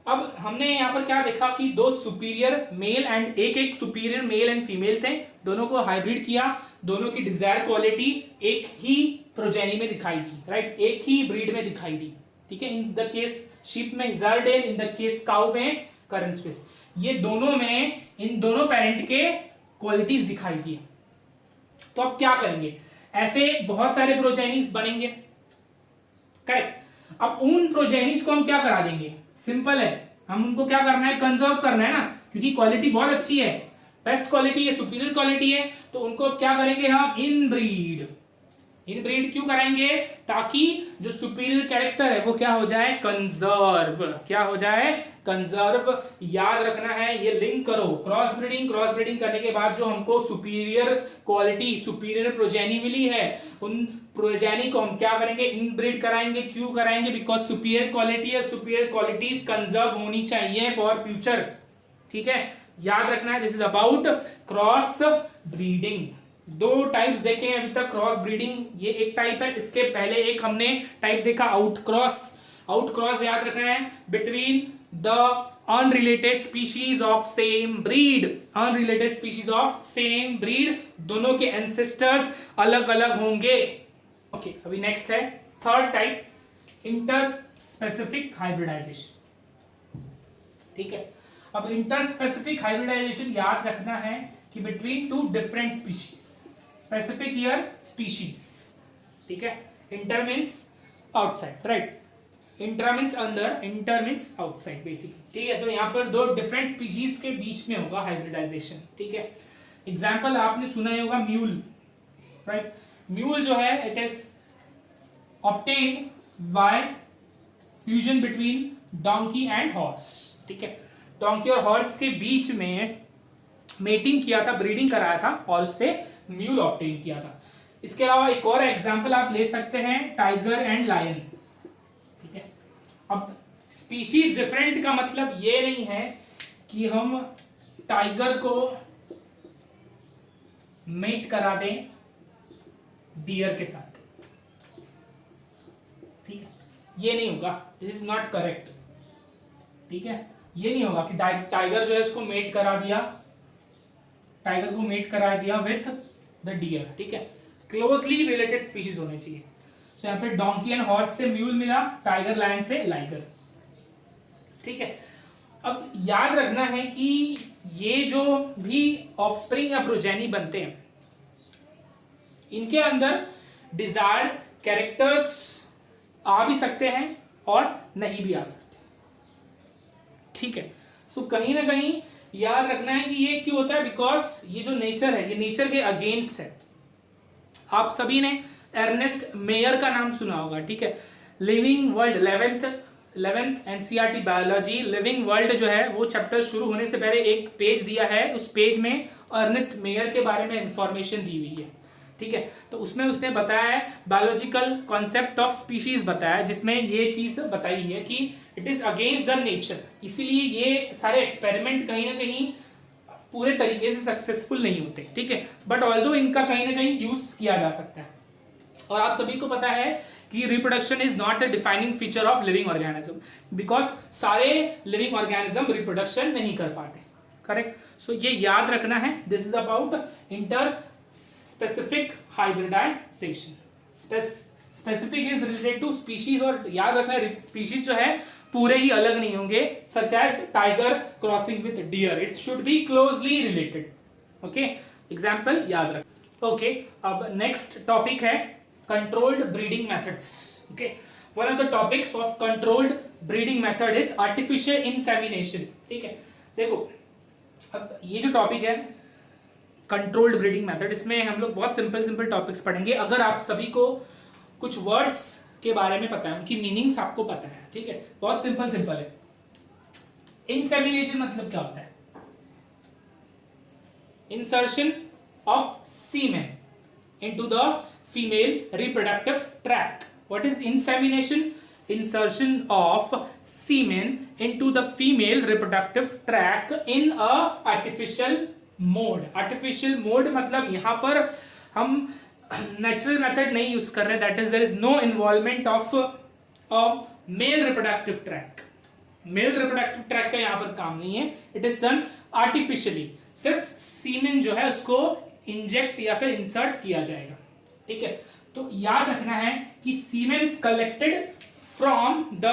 अब हमने यहाँ पर क्या देखा कि दो सुपीरियर मेल एंड एक सुपीरियर मेल एंड फीमेल थे, दोनों को हाइब्रिड किया, दोनों की डिजायर क्वालिटी एक ही प्रोजेनी में दिखाई दी, राइट, एक ही ब्रीड में दिखाई दी, ठीक है। इन द केस शिप में हिजरडेल, इन द केस काउ में करन स्विस। ये दोनों में इन दोनों पेरेंट के क्वालिटीज दिखाई दी। तो अब क्या करेंगे, ऐसे बहुत सारे प्रोजेनीज बनेंगे, करेक्ट। अब उन प्रोजेनीज को हम क्या करा देंगे, सिंपल है, हम उनको क्या करना है, कंजर्व करना है ना, क्योंकि क्वालिटी बहुत अच्छी है, बेस्ट क्वालिटी है, सुपीरियर क्वालिटी है, तो उनको अब क्या करेंगे हम, इनब्रीड। इनब्रीड क्यों कराएंगे, ताकि जो सुपीरियर कैरेक्टर है वो क्या हो जाए, कंजर्व। क्या हो जाए, कंजर्व। याद रखना है, ये लिंक करो, क्रॉस ब्रीडिंग करने के बाद जो हमको सुपीरियर क्वालिटी, सुपीरियर प्रोजेनी मिली है, उन प्रोजेनी को हम क्या करेंगे, इनब्रीड कराएंगे। क्यों कराएंगे, बिकॉज सुपीरियर क्वालिटी और सुपीरियर क्वालिटीज कंजर्व होनी चाहिए फॉर फ्यूचर, ठीक है। याद रखना है, this is about cross breeding. दो टाइप्स देखे हैं अभी तक क्रॉस ब्रीडिंग, ये एक टाइप है, इसके पहले एक हमने टाइप देखा आउट क्रॉस। आउट क्रॉस याद रखना है, between the unrelated species of same breed, unrelated species of same breed, दोनों के एंसेस्टर्स अलग अलग होंगे। ओके, अभी नेक्स्ट है थर्ड टाइप, इंटरस्पेसिफिक हाइब्रिडाइजेशन, ठीक है। अब इंटरस्पेसिफिक हाइब्रिडाइजेशन याद रखना है कि between two different species, specific here species, ठीक है। Inter means outside, right, intra means अंदर, इंटर मीन्स आउटसाइड बेसिकली, ठीक है। सो यहाँ पर दो डिफरेंट स्पीशीज के बीच में होगा हाइब्रिडाइजेशन, ठीक है। एग्जाम्पल आपने सुना ही होगा म्यूल, राइट। म्यूल जो है it is obtained by fusion between donkey and horse, ठीक है। डोंकी और हॉर्स के बीच में मेटिंग किया था, ब्रीडिंग कराया था और उससे म्यूल ऑब्टेन किया था। इसके अलावा एक और एग्जांपल आप ले सकते हैं टाइगर एंड लायन, ठीक है। अब स्पीशीज डिफरेंट का मतलब ये नहीं है कि हम टाइगर को मेट करा दें डियर के साथ, ये नहीं होगा, दिस इज नॉट करेक्ट, ठीक है। ये नहीं होगा कि टाइगर जो है उसको मेट करा दिया, टाइगर को मेट करा दिया विथ द डियर, ठीक है। क्लोजली रिलेटेड स्पीशीज होने चाहिए। सो यहाँ पे डोंकी एंड हॉर्स से म्यूल मिला, टाइगर लायन से लाइगर, ठीक है। अब याद रखना है कि ये जो भी ऑफस्प्रिंग या प्रोजेनी बनते हैं, इनके अंदर डिजायर्ड कैरेक्टर्स आ भी सकते हैं और नहीं भी आ सकते, ठीक है। सो कहीं ना कहीं याद रखना है कि ये क्यों होता है, बिकॉज ये जो नेचर है ये नेचर के अगेंस्ट है। आप सभी ने अर्नेस्ट मेयर का नाम सुना होगा, ठीक है। Living world 11th NCERT biology living world जो है वो चैप्टर शुरू होने से पहले एक पेज दिया है, उस पेज में अर्नेस्ट मेयर के बारे में इंफॉर्मेशन दी हुई है, ठीक है। तो उसमें उसने बताया है बायोलॉजिकल कॉन्सेप्ट ऑफ स्पीशीज बताया, जिसमें ये चीज बताई है कि it is against the nature, इसीलिए ये सारे एक्सपेरिमेंट कहीं ना कहीं पूरे तरीके से सक्सेसफुल नहीं होते, ठीक है। बट ऑल्दो इनका कहीं ना कहीं यूज किया जा सकता है। और आप सभी को पता है कि reproduction is not a defining feature of living organism, because सारे लिविंग ऑर्गेनिज्म रिप्रोडक्शन नहीं कर पाते, करेक्ट। सो ये याद रखना है, this is about inter specific hybridization. Specific is related to species, और याद रखना है स्पीशीज जो है पूरे ही अलग नहीं होंगे, such as tiger crossing with deer, it should be closely related, okay. Example याद रख, ओके। अब नेक्स्ट टॉपिक है controlled breeding methods, okay. One of the topics of controlled breeding method is artificial insemination, ठीक है। देखो अब ये जो टॉपिक है कंट्रोल्ड ब्रीडिंग मेथड, इसमें हम लोग बहुत सिंपल टॉपिक्स पढ़ेंगे। अगर आप सभी को कुछ वर्ड्स के बारे में पता है, उनकी मीनिंग्स आपको पता है, ठीक है, बहुत सिंपल है। इंसेमिनेशन मतलब क्या होता है? Insertion of semen into the female reproductive tract. What is insemination? Insertion of semen into the female reproductive tract in a artificial mode. Artificial mode मतलब यहां पर हम नेचुरल मेथड नहीं यूज कर रहे, that is there is no involvement of male reproductive tract. Male reproductive tract का यहां पर काम नहीं है, इट इज डन आर्टिफिशियली। सिर्फ सीमेन जो है उसको इंजेक्ट या फिर इंसर्ट किया जाएगा, ठीक है। तो याद रखना है कि semen is collected from the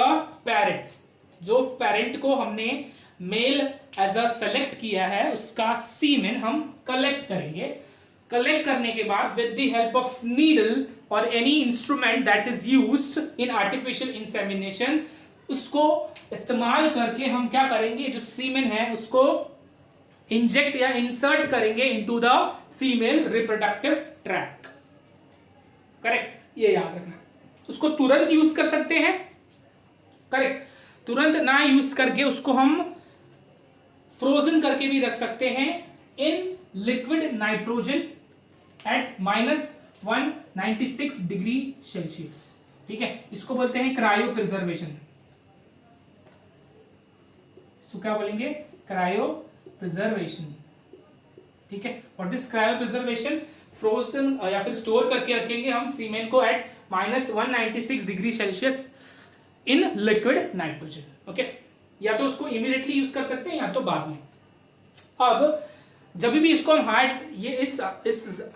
parents. जो पेरेंट को हमने मेल एज अ सेलेक्ट किया है उसका सीमेन हम कलेक्ट करेंगे। कलेक्ट करने के बाद with the help of needle और any instrument that is used in artificial insemination, उसको इस्तेमाल करके हम क्या करेंगे, जो सीमेन है उसको इंजेक्ट या इंसर्ट करेंगे into the female reproductive track, correct. ये याद रखना। उसको तुरंत यूज कर सकते हैं, करेक्ट। तुरंत ना यूज करके उसको हम फ्रोजन करके भी रख सकते हैं इन liquid nitrogen eight -196 degree Celsius, ठीक है। इसको बोलते हैं क्रायो प्रिजर्वेशन। इसको क्या बोलेंगे? क्रायो प्रिजर्वेशन, ठीक है। What is cryopreservation? Frozen या फिर स्टोर करके रखेंगे हम सीमेन को at -196 degree Celsius in liquid nitrogen, okay. या तो उसको इमीडिएटली यूज कर सकते हैं या तो बाद में। अब जब भी इसको हम इस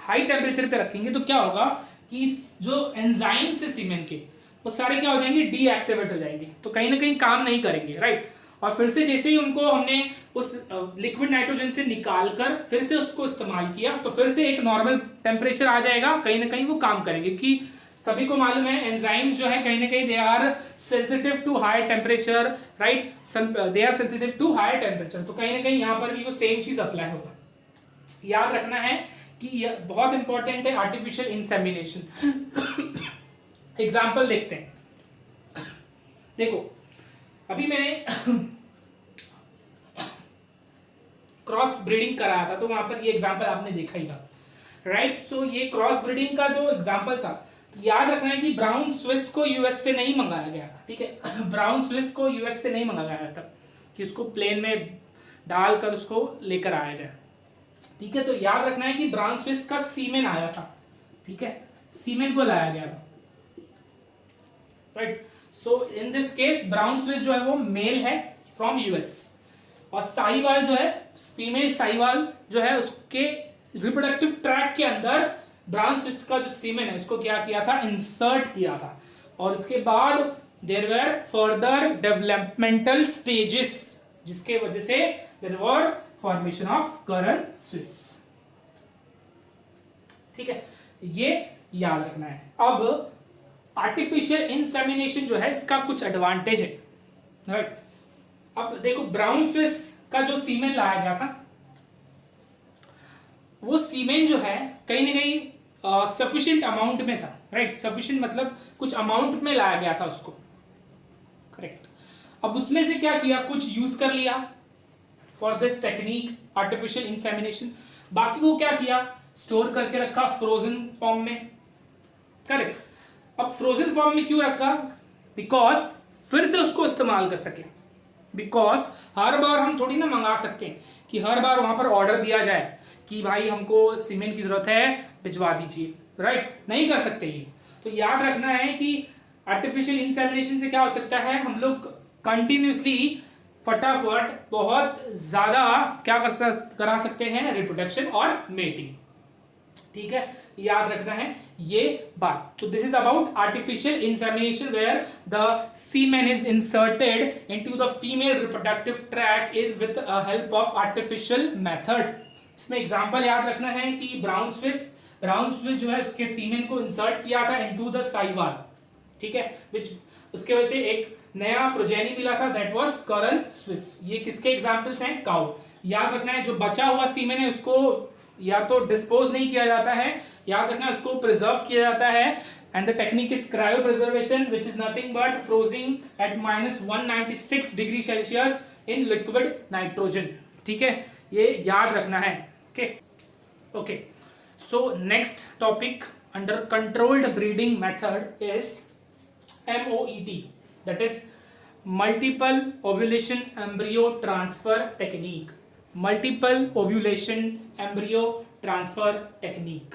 हाई टेम्परेचर पे रखेंगे तो क्या होगा कि जो एंजाइम्स है सीमेन के वो सारे क्या हो जाएंगे? डीएक्टिवेट हो जाएंगे, तो कहीं ना कहीं काम नहीं करेंगे, राइट। और फिर से जैसे ही उनको हमने उस लिक्विड नाइट्रोजन से निकाल कर फिर से उसको इस्तेमाल किया तो फिर से एक नॉर्मल टेम्परेचर आ जाएगा, कहीं ना कहीं वो काम करेंगे। क्योंकि सभी को मालूम है एंजाइम्स जो है कहीं ना कहीं they are sensitive to high temperature, right. They are sensitive to high temperature, तो कहीं ना कहीं यहाँ पर भी वो सेम चीज अप्लाई होगा। याद रखना है कि यह बहुत इंपॉर्टेंट है आर्टिफिशियल इंसेमिनेशन। एग्जाम्पल देखते हैं। देखो अभी मैंने क्रॉस ब्रीडिंग कराया था तो वहां पर ये एग्जाम्पल आपने देखा ही था, राइट। सो ये क्रॉस ब्रीडिंग का जो एग्जाम्पल था, याद रखना है कि ब्राउन स्विस को यूएस से नहीं मंगाया गया था, ठीक है। ब्राउन स्विस को यूएस से नहीं मंगाया गया था कि उसको प्लेन में डालकर उसको लेकर आया जाए, ठीक है। तो याद रखना है कि ब्राउन स्विस का सीमेन आया था, ठीक है, सीमेन को लाया गया था, right. So in this case brown Swiss जो है वो मेल है फ्रॉम यूएस, और साहिवाल जो है फीमेल साहिवाल जो है उसके रिप्रोडक्टिव ट्रैक के अंदर ब्राउन स्विस का जो सीमेन है उसको क्या किया था, इंसर्ट किया था, और उसके बाद there were further developmental stages जिसके वजह से there were formation of current Swiss. ठीक है, ये याद रखना है। अब आर्टिफिशियल इंसेमिनेशन जो है इसका कुछ एडवांटेज है, राइट। अब देखो ब्राउन स्विस का जो सीमेन लाया गया था वो सीमेन जो है कहीं ना कहीं सफिशिएंट अमाउंट में था, राइट। सफिशिएंट मतलब कुछ अमाउंट में लाया गया था उसको, करेक्ट। अब उसमें से क्या किया, कुछ यूज कर लिया for this technique artificial insemination, बाकी को क्या किया, स्टोर करके रखा फ्रोजन फॉर्म में, करेक्ट। अब फ्रोजन फॉर्म में क्यों रखा, बिकॉज फिर से उसको इस्तेमाल कर सके, बिकॉज हर बार हम थोड़ी ना मंगा सकते हैं कि हर बार वहां पर ऑर्डर दिया जाए कि भाई हमको सीमेंट की जरूरत है भिजवा दीजिए, राइट, नहीं कर सकते ये। तो याद रखना है कि आर्टिफिशियल इंसेमिनेशन से क्या हो सकता है, हम लोग कंटिन्यूसली फटाफट बहुत ज्यादा क्या करा सकते हैं, रिप्रोडक्शन और मेटिंग। ठीक है, याद रखना है ये बात। तो this is about artificial insemination where the semen is inserted into the female reproductive tract is with help of artificial method. इसमें एग्जांपल याद रखना है कि ब्राउन स्विस जो है उसके सीमेन को इंसर्ट किया था इनटू द साहिवाल, ठीक है, विच उसके वजह से एक नया प्रोजेनी मिला था, दैट वाज करंट स्विस। ये किसके एग्जांपल्स हैं, काउ। याद रखना है जो बचा हुआ सीमेन है उसको या तो डिस्पोज नहीं किया जाता है, याद रखना है उसको प्रिजर्व किया जाता है, and the technique is cryopreservation which is nothing but freezing at -196 degree Celsius in liquid nitrogen. ठीक है, ये याद रखना है। Okay, so next topic under controlled breeding method is MOET, that is multiple ovulation embryo transfer technique. Multiple ovulation embryo transfer technique.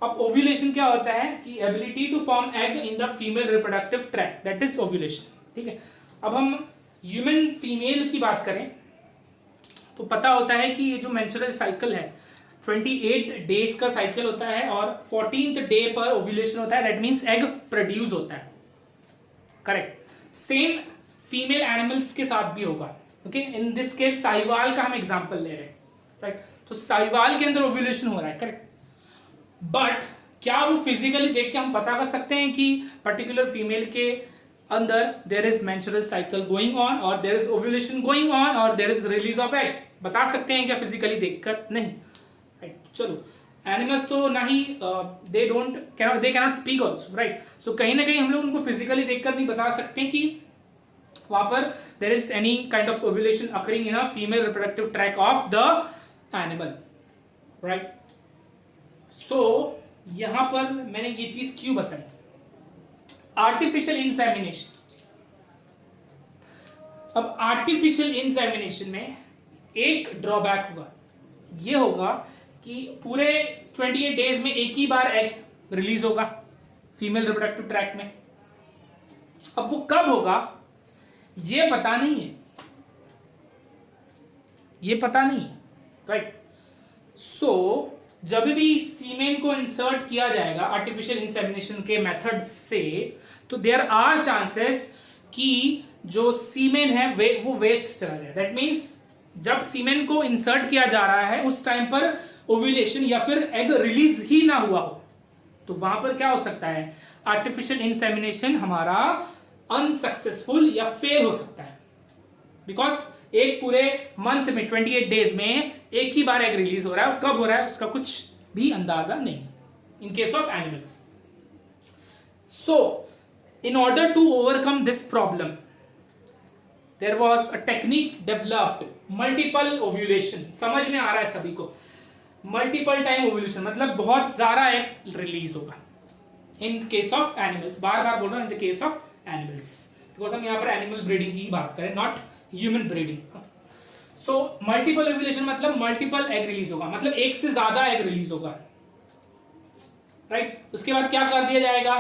अब ovulation क्या होता है कि ability to form egg in the female reproductive tract, that is ovulation. ठीक है, अब हम human female की बात करें तो पता होता है कि ये जो मेंस्ट्रुअल साइकिल है 28 डेज का साइकिल होता है और 14th डे पर ओव्यूलेशन होता है, दैट मींस एग प्रोड्यूस होता है, करेक्ट। सेम फीमेल एनिमल्स के साथ भी होगा, okay. In this case Sahiwal का हम एग्जांपल ले रहे हैं, राइट। तो साहिवाल के अंदर ओव्यूलेशन हो रहा है, करेक्ट। बट क्या वो फिजिकली देख के हम पता कर सकते हैं कि पर्टिकुलर फीमेल के अंदर there is menstrual cycle going on और there is ovulation going on और there is release of egg, बता सकते हैं क्या फिजिकली देखकर? नहीं, राइट। चलो, एनिमल्स तो ना ही they cannot speak also, right. So कहीं ना कहीं हम लोग उनको फिजिकली देखकर नहीं बता सकते कि वहां पर there is any kind of ovulation occurring in a female reproductive tract of the animal, right. So यहां पर मैंने ये चीज क्यों बताई, आर्टिफिशियल इंसेमिनेशन। अब आर्टिफिशियल इंसेमिनेशन में एक ड्रॉबैक होगा, ये होगा कि पूरे 28 डेज में एक ही बार एग रिलीज होगा फीमेल रिप्रोडक्टिव ट्रैक में। अब वो कब होगा ये पता नहीं है, ये पता नहीं है, राइट। सो जब भी सीमेन को इंसर्ट किया जाएगा आर्टिफिशियल इंसेमिनेशन के मेथड से, तो देयर आर चांसेस कि जो सीमेन है वो वेस्ट चला जाए। दैट मीन्स जब सीमेन को इंसर्ट किया जा रहा है उस टाइम पर ओव्यूलेशन या फिर एग रिलीज ही ना हुआ हो, तो वहां पर क्या हो सकता है, आर्टिफिशियल इंसेमिनेशन हमारा अनसक्सेसफुल या फेल हो सकता है, बिकॉज एक पूरे मंथ में 28 डेज में एक ही बार एग रिलीज हो रहा है, और कब हो रहा है उसका कुछ भी अंदाजा नहीं in case of animals. So in order to overcome this problem there was a technique developed, multiple ovulation. समझ में आ रहा है सभी को? मल्टीपल टाइम ओव्यूलेशन मतलब बहुत ज्यादा एग रिलीज होगा इन केस ऑफ एनिमल्स। बार बार बोल रहा हूं in the case of animals, because हम यहाँ पर एनिमल ब्रीडिंग की बात करें, not human breeding. So multiple ovulation मतलब मल्टीपल एग रिलीज होगा, मतलब एक से ज्यादा एग रिलीज होगा, राइट। उसके बाद क्या कर दिया जाएगा,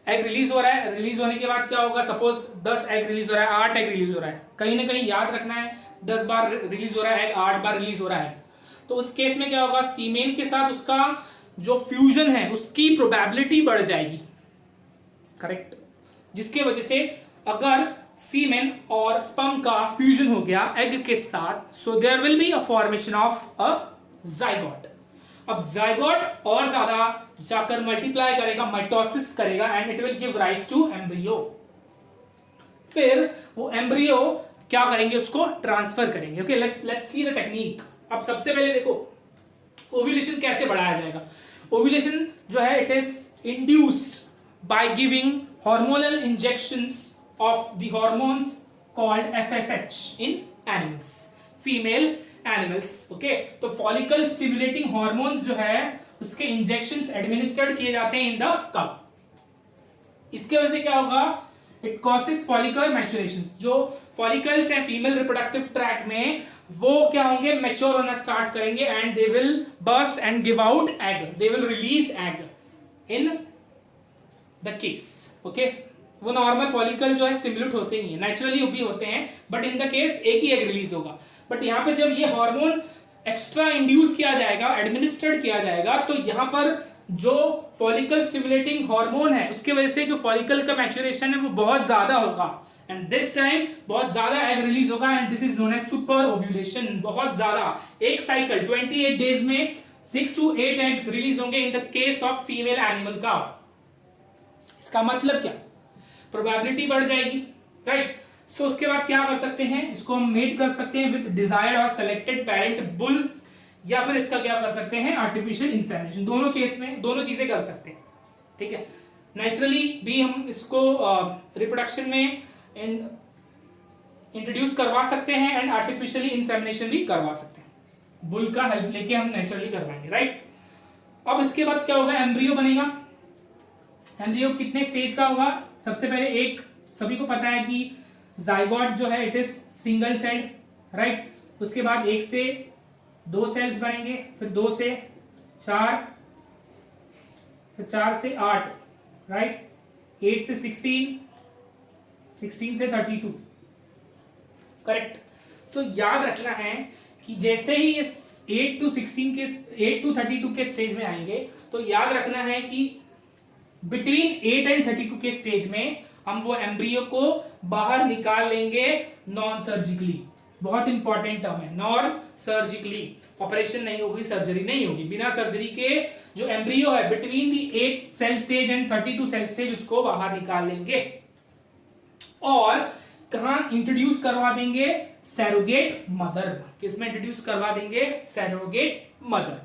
एग रिलीज हो रहा है, रिलीज होने के बाद क्या होगा, सपोज 10 एग रिलीज हो रहा है, 8 एग रिलीज हो रहा है, कहीं ना कहीं याद रखना है 10 बार रिलीज हो रहा है एग, 8 बार रिलीज हो रहा है, तो उस केस में क्या होगा, सीमेन के साथ उसका जो फ्यूजन है उसकी प्रोबेबिलिटी बढ़ जाएगी, करेक्ट, जिसके वजह से अगर सीमेन और स्पर्म का फ्यूजन हो गया एग के साथ, so there will be a formation of a zygote. अब जाइगोट और ज्यादा जाकर मल्टीप्लाई करेगा, माइटोसिस करेगा and it will give rise to embryo. फिर वो एम्ब्रियो क्या करेंगे, उसको ट्रांसफर करेंगे। Okay, let's see the technique. अब सबसे पहले देखो ओव्यूलेशन कैसे बढ़ाया जाएगा। ओव्यूलेशन जो है it is induced by giving hormonal injections of the hormones called FSH in animals, female animals. okay, तो follicle stimulating hormones जो है उसके injections administered किए जाते हैं in the cup। इसके वजह से क्या होगा, it causes follicle maturations। जो follicles हैं female reproductive tract में वो क्या होंगे, mature होना start करेंगे and they will burst and give out egg, they will release egg in the case। okay, वो नॉर्मल फॉलिकल जो है स्टिमुलेट होते ही है, नेचुरली भी होते हैं, बट इन द केस एक ही एग रिलीज होगा। बट यहाँ पे जब ये हार्मोन एक्स्ट्रा इंड्यूस किया जाएगा, एडमिनिस्ट्रेट किया जाएगा, तो यहाँ पर जो फॉलिकल स्टिमुलेटिंग हार्मोन है उसके वजह से जो फॉलिकल का मैच्योरेशन है वो बहुत ज्यादा होगा एंड दिस टाइम बहुत ज्यादा एग रिलीज होगा and this is known as super ovulation. बहुत ज्यादा, एक साइकिल 28 डेज में 6 to 8 एग्स रिलीज होंगे in the case of female animal का। इसका मतलब क्या, प्रोबेबिलिटी बढ़ जाएगी, राइट। सो उसके बाद क्या कर सकते हैं, इसको हम मेट कर सकते हैं विद डिजायर्ड और सेलेक्टेड पेरेंट बुल, या फिर इसका क्या कर सकते हैं, आर्टिफिशियल इंसेमिनेशन। दोनों केस में दोनों चीजें कर सकते हैं, ठीक है। नेचुरली भी हम इसको रिप्रोडक्शन में इंट्रोड्यूस करवा सकते हैं एंड आर्टिफिशियली इंसेमिनेशन भी करवा सकते हैं, बुल का हेल्प लेके हम नेचुरली करवाएंगे, राइट। अब इसके बाद क्या होगा, एम्ब्रियो बनेगा। एम्ब्रियो कितने स्टेज का होगा, सबसे पहले एक, सभी को पता है कि जाइगोट जो है it is single cell, right. उसके बाद 1 से 2 सेल्स बनेंगे, फिर 2 से 4, फिर 4 से 8, राइट, 8 से 16, 16 से 32, करेक्ट। तो याद रखना है कि जैसे ही ये 8 to 32 के स्टेज में आएंगे, तो याद रखना है कि बिटवीन 8 and 32 के स्टेज में हम वो एम्ब्रियो को बाहर निकाल लेंगे नॉन सर्जिकली। बहुत इंपॉर्टेंट टर्म है, नॉन सर्जिकली। ऑपरेशन नहीं होगी, सर्जरी नहीं होगी, बिना सर्जरी के जो एम्ब्रियो है between the 8 cell stage and 32 cell stage उसको बाहर निकाल लेंगे और कहां इंट्रोड्यूस करवा देंगे, सैरोगेट मदर। किसमें इंट्रोड्यूस करवा देंगे, सैरोगेट मदर,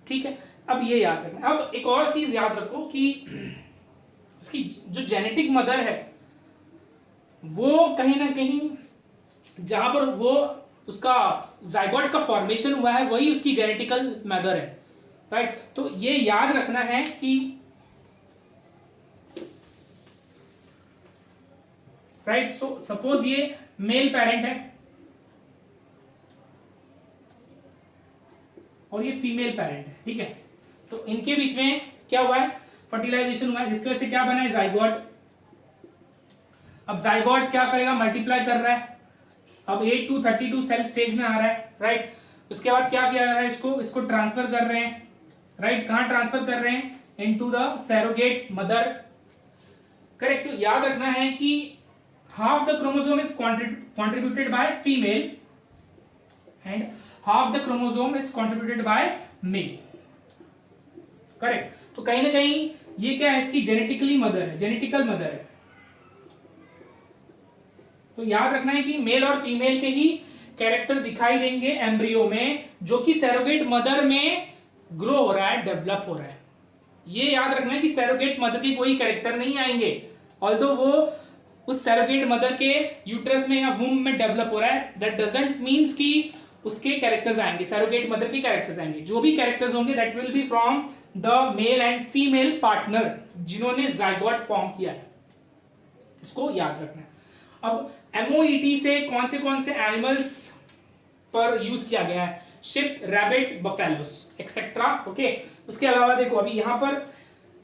ठीक है। अब ये याद रखना। अब एक और चीज याद रखो कि उसकी जो जेनेटिक मदर है वो कहीं ना कहीं जहां पर वो उसका जाइगोट का फॉर्मेशन हुआ है वही उसकी जेनेटिकल मदर है, राइट। तो ये याद रखना है कि राइट, सो सपोज ये मेल पेरेंट है और ये फीमेल पेरेंट है, ठीक है। तो इनके बीच में क्या हुआ है, फर्टिलाइजेशन हुआ है, जिसकी वजह से क्या बना है, जाइगोट। अब जाइगोट क्या करेगा, मल्टीप्लाई कर रहा है। अब 8 to 32 सेल स्टेज में आ रहा है, राइट। उसके बाद क्या किया जा रहा है, इसको ट्रांसफर कर रहे हैं, राइट। कहां ट्रांसफर कर रहे हैं, into the surrogate mother, correct. तो याद रखना है कि half the chromosome is contributed by female and half the chromosome is contributed by male, correct. तो कहीं ना कहीं ये क्या है, इसकी जेनेटिकली मदर है, जेनेटिकल मदर है। तो याद रखना है कि मेल और फीमेल के ही कैरेक्टर दिखाई देंगे एम्ब्रियो में, जो कि सैरोगेट मदर में ग्रो हो रहा है, डेवलप हो रहा है। ये याद रखना है कि सैरोगेट मदर के कोई कैरेक्टर नहीं आएंगे, ऑल्दो वो उस सैरोगेट मदर के यूट्रस में या वूम में डेवलप हो रहा है, दैट डजंट मीन्स कि उसके कैरेक्टर्स आएंगे, सैरोगेट मदर के कैरेक्टर्स आएंगे। जो भी कैरेक्टर्स होंगे that will B from the male and female partner जिन्होंने जाइगोट फॉर्म किया है, इसको याद रखना है। अब एमओईटी से कौन से एनिमल्स पर यूज किया गया है, ship, rabbit, buffaloes etcetera, okay. उसके अलावा देखो अभी यहां पर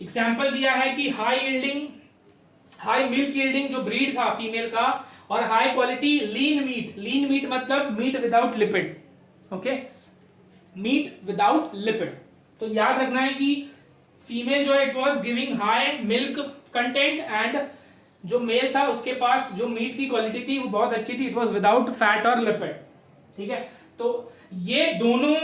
एग्जाम्पल दिया है कि हाई मिल्क यील्डिंग जो ब्रीड था फीमेल का, और हाई क्वालिटी लीन मीट मतलब meat without lipid, okay, meat without lipid. तो याद रखना है कि फीमेल जो है it was giving high milk content, and जो मेल था उसके पास जो मीट की क्वालिटी थी वो बहुत अच्छी थी, इट वाज विदाउट फैट और लिपिड, ठीक है। तो ये दोनों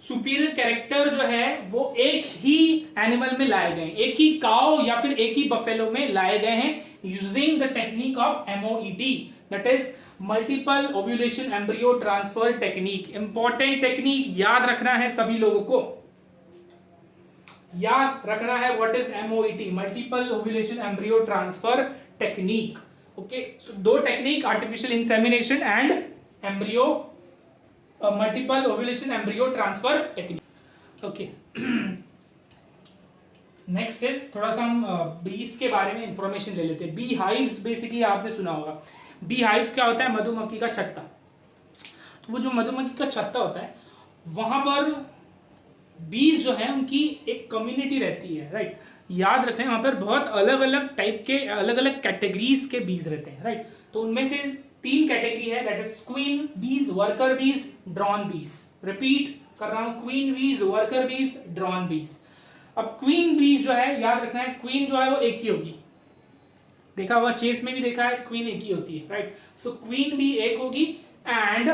सुपीरियर कैरेक्टर जो है वो एक ही एनिमल में लाए गए, एक ही काउ या फिर एक ही बफेलो में लाए गए हैं using the technique of MOET, that is multiple ovulation embryo transfer technique. Important technique याद रखना है सभी लोगों को, याद रखना है what is MOET, multiple ovulation embryo transfer technique, okay. दो technique, artificial insemination and embryo multiple ovulation embryo transfer technique, okay. Next is थोड़ा सा हम बीज के बारे में इंफॉर्मेशन ले लेते हैं। बी हाइव्स बेसिकली आपने सुना होगा। बी हाइव्स क्या होता है? मधुमक्खी का छत्ता। तो वो जो मधुमक्खी का छत्ता होता है वहां पर बीज जो है उनकी एक कम्युनिटी रहती है, राइट। याद रखें वहां पर बहुत अलग अलग टाइप के अलग अलग कैटेगरीज के बीज रहते हैं, राइट। तो उनमें से 3 कैटेगरी है, दैट इज क्वीन बीज, वर्कर बीज, ड्रोन बीज। रिपीट कर रहा हूं, क्वीन बीज, वर्कर बीज, ड्रोन बीज। अब क्वीन बीज जो है याद रखना है, क्वीन जो है वो एक ही होगी, देखा हुआ चेस में भी देखा है क्वीन एक ही होती है, राइट। सो क्वीन भी एक होगी एंड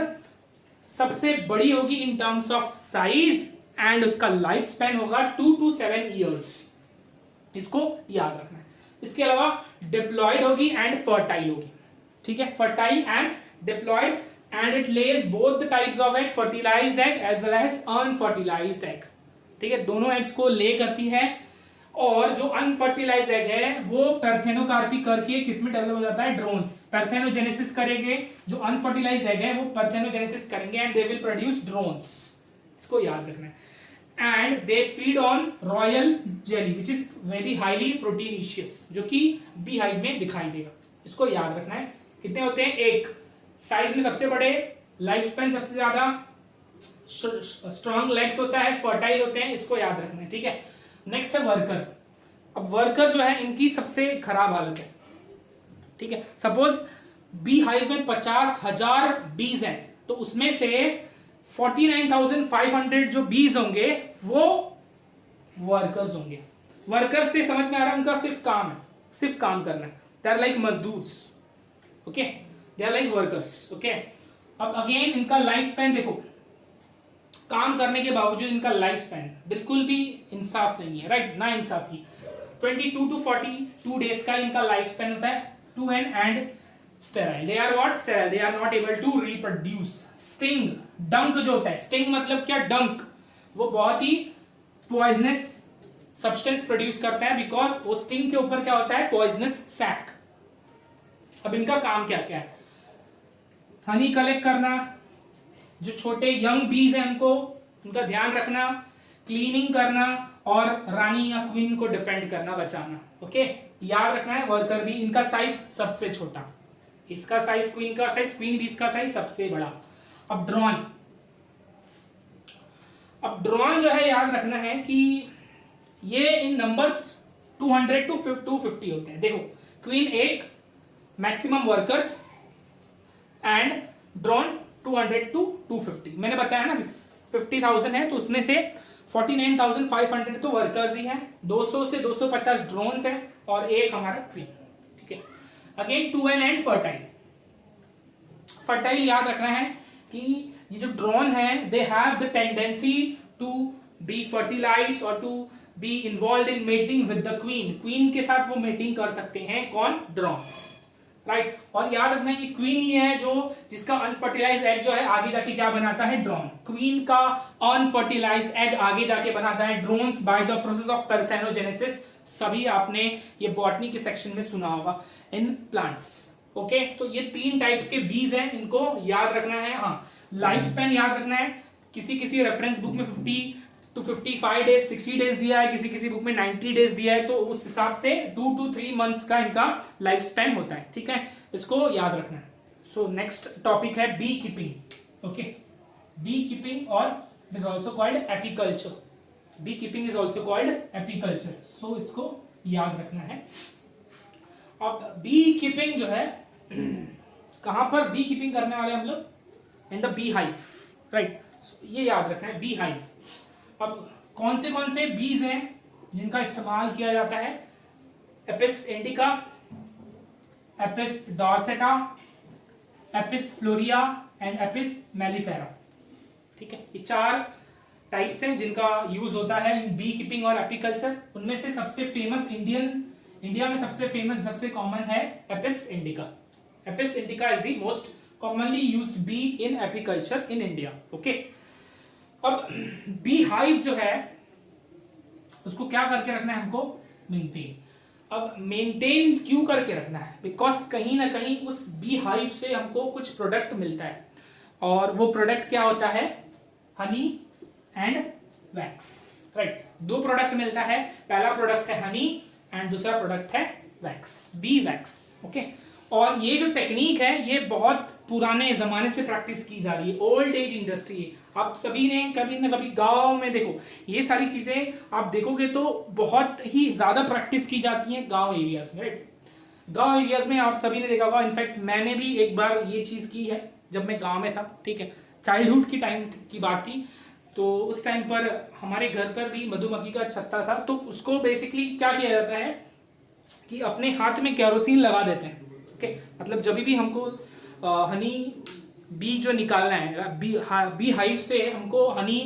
सबसे बड़ी होगी in terms of size, and उसका लाइफ स्पैन होगा 2 to 7 ईयर्स, इसको याद रखना है। इसके अलावा डिप्लॉयड होगी एंड फर्टाइल होगी, ठीक है, fertile and diploid, and it lays both the types of egg, fertilized egg as well as unfertilized egg, ठीक है, दोनों एग्स को ले करती है। और जो अनफर्टिलाइज्ड एग है वो पैर्थेनोकार्पी करके किसमें डेवलप हो जाता है? ड्रोन्स। पैर्थेनोजेनेसिस करेंगे, जो अनफर्टिलाइज्ड एग है वो पैर्थेनोजेनेसिस करेंगे and they will produce drones, इसको याद रखना है। And they feed on royal jelly which is very highly proteinaceous, जो कि बी हाइव में दिखाई देगा, इसको याद रखना है। कितने होते हैं? एक, साइज में सबसे बड़े, लाइफ स्पैन सबसे ज्यादा, स्ट्रॉन्ग लेग्स होता है, फर्टाइल होते हैं, इसको याद रखना है, ठीक है। नेक्स्ट है वर्कर। अब वर्कर जो है इनकी सबसे खराब हालत है, ठीक है। सपोज बी हाइव में 50,000 बीज हैं, तो उसमें से 49,500 जो बीज होंगे वो वर्कर्स होंगे। वर्कर्स से समझ में आ रहा है, उनका सिर्फ काम है, सिर्फ काम करना है, दे आर लाइक मजदूर्स, okay, they are like workers, okay. अब अगेन इनका लाइफ स्पैन देखो, काम करने के बावजूद इनका लाइफ स्पैन बिल्कुल भी इंसाफ नहीं है, राइट, ना इंसाफी। 22 to 42 डेज का इनका लाइफ स्पैन होता है, two and sterile. They are what? Sterile. They are not able to reproduce. Sting, डंक जो होता है, स्टिंग मतलब क्या? डंक, वो बहुत ही पॉइजनस सब्सटेंस प्रोड्यूस करता है, बिकॉज वो स्टिंग के ऊपर क्या होता है? Poisonous sac. अब इनका काम क्या क्या है? हनी कलेक्ट करना, जो छोटे यंग बीज हैं उनको, उनका ध्यान रखना, क्लीनिंग करना, और रानी या क्वीन को डिफेंड करना, बचाना, ओके। याद रखना है वर्कर भी, इनका साइज सबसे छोटा, इसका साइज, क्वीन का साइज, क्वीन बीज का साइज सबसे बड़ा। अब ड्रोन जो है याद रखना है कि ये इन नंबर्स 200 to 250 होते हैं। देखो, queen 1, maximum workers, and drone 200 to 250। मैंने बताया ना 50,000 है, तो उसमें से 49,500 तो वर्कर्स ही हैं, 200 से 250 ड्रोन्स हैं, और एक हमारा क्वीन, ठीक है। Again 2n and fertile. Fertile याद रखना है कि ये जो ड्रोन है they have the tendency to be fertilized और to be involved in mating with the queen. Queen के साथ वो मेटिंग कर सकते हैं, कौन? Drones, right. और याद रखना है कि क्वीन ही है जो जिसका अनफर्टिलाइज एग जो है आगे जाके क्या बनाता है? ड्रोन। क्वीन का अनफर्टिलाइज एग आगे जाके बनाता है drones by the process of parthenogenesis. सभी आपने ये बॉटनी के सेक्शन में सुना होगा इन प्लांट्स, ओके। तो ये 3 टाइप के बीज हैं, इनको याद रखना है। हाँ, लाइफ स्पैन याद रखना है, किसी रेफरेंस बुक में 50 to 55 डेज, 60 डेज दिया है, किसी बुक में 90 डेज दिया है, तो उस हिसाब से 2 to 3 मंथ्स का इनका लाइफ स्पैन होता है, ठीक है, इसको याद रखना है। सो नेक्स्ट टॉपिक है bee keeping, okay. Bee keeping और it is also called apiculture. Bee keeping is also called apiculture, so इसको याद रखना है। अब बी कीपिंग जो है, कहां पर बी कीपिंग करने वाले हम लोग? In the bee hive, right. ये याद रखना है, बी हाइव। अब कौन से बीज हैं जिनका इस्तेमाल किया जाता है? Apis indica, Apis dorsata, Apis florea and Apis mellifera. ठीक है, ये 4 टाइप्स हैं जिनका यूज होता है इन बी कीपिंग और एपीकल्चर। उनमें से सबसे फेमस इंडिया में सबसे फेमस, सबसे कॉमन है Apis indica. Apis indica is the most commonly used be in apiculture in India. Okay, अब बी हाइव जो है उसको क्या करके रखना है हमको? मेंटेन। अब मेंटेन क्यों करके रखना है? बिकॉज कहीं ना कहीं उस बी हाइव से हमको कुछ प्रोडक्ट मिलता है, और वो प्रोडक्ट क्या होता है? Honey and wax, right. 2 product मिलता है, पहला प्रोडक्ट है हनी एंड दूसरा प्रोडक्ट है वैक्स, बी वैक्स। ओके, और ये जो टेक्निक है ये बहुत पुराने जमाने से प्रैक्टिस की जा रही है, ओल्ड एज इंडस्ट्री है। आप सभी ने कभी ना कभी गांव में देखो, ये सारी चीजें आप देखोगे तो बहुत ही ज्यादा प्रैक्टिस की जाती है गांव एरियाज में, राइट। गांव एरियाज में आप सभी ने देखा होगा, इनफैक्ट मैंने भी एक बार ये चीज की है जब मैं गांव में था। ठीक है, चाइल्डहुड की टाइम की बात थी, तो उस टाइम पर हमारे घर पर भी मधुमक्खी का छत्ता था। तो उसको बेसिकली क्या किया जाता है कि अपने हाथ में केरोसिन लगा देते हैं। ओके, मतलब जब भी हमको हनी बी जो निकालना है, बी हाइव से हमको हनी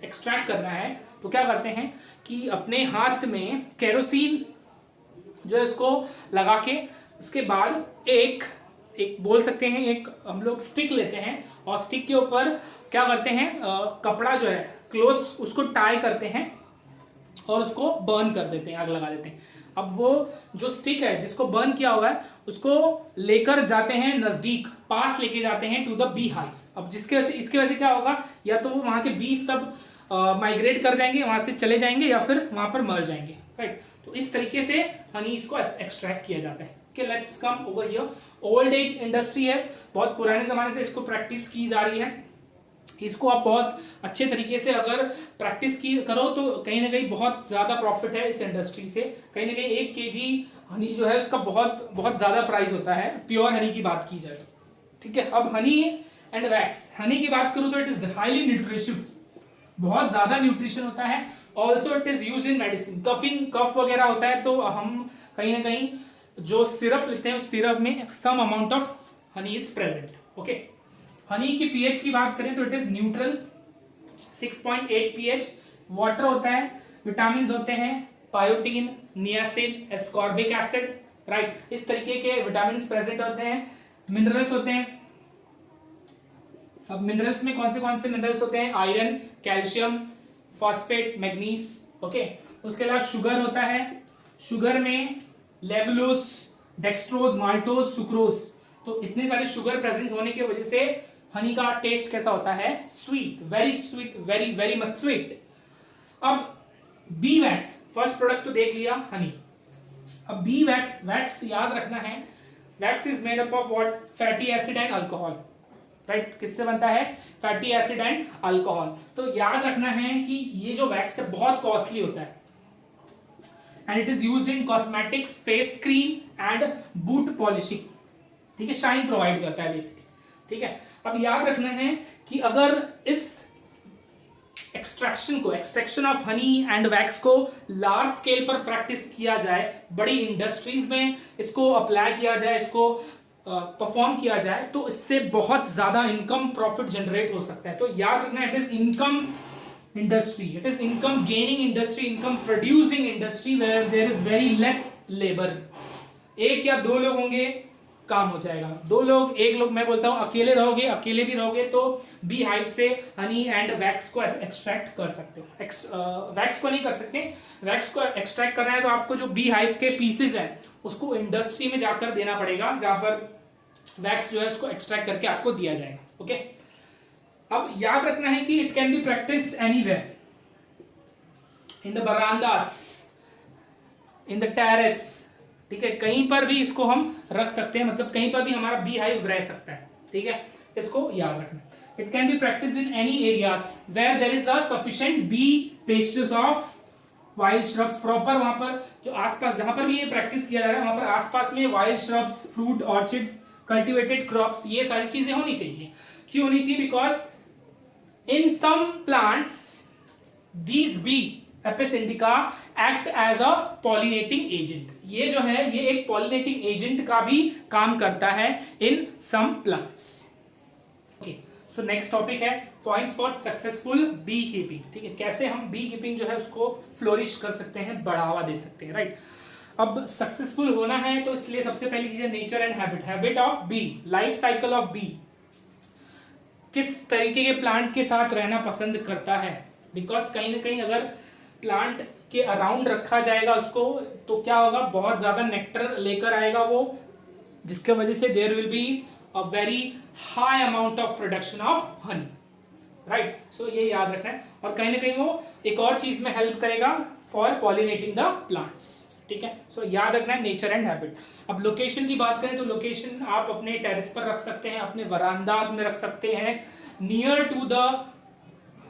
एक्सट्रैक्ट करना है, तो क्या करते हैं कि अपने हाथ में केरोसिन जो है उसको लगा के, उसके बाद एक बोल सकते हैं, एक हम लोग स्टिक लेते हैं, और स्टिक के ऊपर क्या करते हैं, कपड़ा जो है, क्लोथ्स, उसको टाई करते हैं और उसको बर्न कर देते हैं, आग लगा देते हैं। अब वो जो स्टिक है जिसको बर्न किया हुआ है उसको लेकर जाते हैं नजदीक, पास लेके जाते हैं टू द बी हाइव। अब जिसके वजह से, इसके वजह से क्या होगा, या तो वो वहां के बीज सब माइग्रेट कर जाएंगे, वहां से चले जाएंगे, या फिर वहां पर मर जाएंगे, राइट। तो इस तरीके से हनी इसको एक्सट्रैक्ट किया जाता है। Okay, let's come over here. Old age industry है, बहुत पुराने जमाने से इसको प्रैक्टिस की जा रही है। इसको आप बहुत अच्छे तरीके से अगर प्रैक्टिस की करो तो कहीं ना कहीं बहुत ज़्यादा प्रॉफिट है इस इंडस्ट्री से। कहीं ना कहीं 1 kg हनी जो है उसका बहुत बहुत ज़्यादा प्राइस होता है, प्योर हनी की बात की जाए। ठीक है, अब हनी एंड वैक्स, हनी की बात करूँ तो इट इज़ हाईली न्यूट्रिशिव, बहुत ज़्यादा न्यूट्रिशन होता है। Also it is use in medicine, cough वगैरह होता है तो हम कहीं ना कहीं जो सिरप लेते हैं उस सिरप में some amount of honey is present. Okay, honey की पीएच की बात करें तो it is neutral, 6.8 pH. Water होता है, विटामिन होते हैं, biotin, niacin, ascorbic acid, right, इस तरीके के विटामिन प्रेजेंट होते हैं। मिनरल्स होते हैं। अब मिनरल्स में कौन से मिनरल्स होते हैं? Iron, calcium, phosphate, manganese. Okay, उसके अलावा शुगर होता है, शुगर में लेवुलोज, डेक्सट्रोज, माल्टोज, सुक्रोज। तो इतने सारे शुगर प्रेजेंट होने की वजह से हनी का टेस्ट कैसा होता है? Sweet, very very much sweet. अब बी वैक्स, फर्स्ट प्रोडक्ट तो देख लिया हनी। अब बी वैक्स याद रखना है, wax is made up of what? Fatty acid and alcohol, right. किससे बनता है? Fatty acid and alcohol. तो याद रखना है कि ये जो वैक्स है बहुत कॉस्टली होता है, and it is used in cosmetics, face cream and boot polishing. ठीक है, शाइन प्रोवाइड करता है बेसिकली। ठीक है, अब याद रखना है कि अगर इस extraction of honey and wax को लार्ज स्केल पर प्रैक्टिस किया जाए, बड़ी इंडस्ट्रीज में इसको अप्लाई किया जाए, इसको परफॉर्म किया जाए, तो इससे बहुत ज्यादा इनकम प्रॉफिट जनरेट हो सकता है। तो याद रखना, it is income industry, it is income gaining industry, income producing industry where there is very less labour. 1 या 2 लोग होंगे, काम हो जाएगा। 2 लोग, 1 लोग, मैं बोलता हूं अकेले भी रहोगे तो बी हाइव से हनी एंड वैक्स को एक्सट्रैक्ट कर सकते हो। वैक्स को नहीं कर सकते, वैक्स को एक्सट्रैक्ट करना है तो आपको जो बी हाइव के पीसेस हैं उसको इंडस्ट्री में जाकर देना पड़ेगा, जहां पर वैक्स जो है उसको एक्सट्रैक्ट करके आपको दिया जाएगा। ओके, अब याद रखना है कि it can be practised anywhere, in the verandas, in the terrace. ठीक है, कहीं पर भी इसको हम रख सकते हैं, मतलब कहीं पर भी हमारा बी हाइव रह सकता है। ठीक है, इसको याद रखना। It can be practiced in any areas where there is a sufficient bee pastures of wild shrubs. Proper वहाँ पर जो आसपास जहाँ पर भी ये प्रैक्टिस किया जा रहा है वहाँ पर आसपास में wild shrubs, fruit orchards, cultivated crops, ये सारी चीजें होनी चाहिए. क्यों होनी चाहिए? Because in some plants these bee Apis indica act as a pollinating agent. ये जो है ये एक पॉलिनेटिंग एजेंट का भी काम करता है in some plants. Okay, so next topic है points for successful bee keeping. ठीक है, कैसे हम बी कीपिंग जो है उसको फ्लोरिश कर सकते हैं, बढ़ावा दे सकते हैं. राइट, अब सक्सेसफुल होना है तो इसलिए सबसे पहली चीज है nature and habit. Habit of bee, life cycle of bee, किस तरीके के प्लांट के साथ रहना पसंद करता है. बिकॉज कहीं ना कहीं अगर प्लांट के अराउंड रखा जाएगा उसको तो क्या होगा, बहुत ज्यादा नेक्टर लेकर आएगा वो, जिसके वजह से there will be a very high amount of production of honey. Right, so ये याद रखना है. और कहीं ना कहीं वो एक और चीज में हेल्प करेगा फॉर पॉलिनेटिंग द प्लांट्स. ठीक है, सो याद रखना है नेचर एंड हैबिट. अब लोकेशन की बात करें तो लोकेशन आप अपने टेरेस पर रख सकते हैं, अपने वरांडास में रख सकते हैं, नियर टू द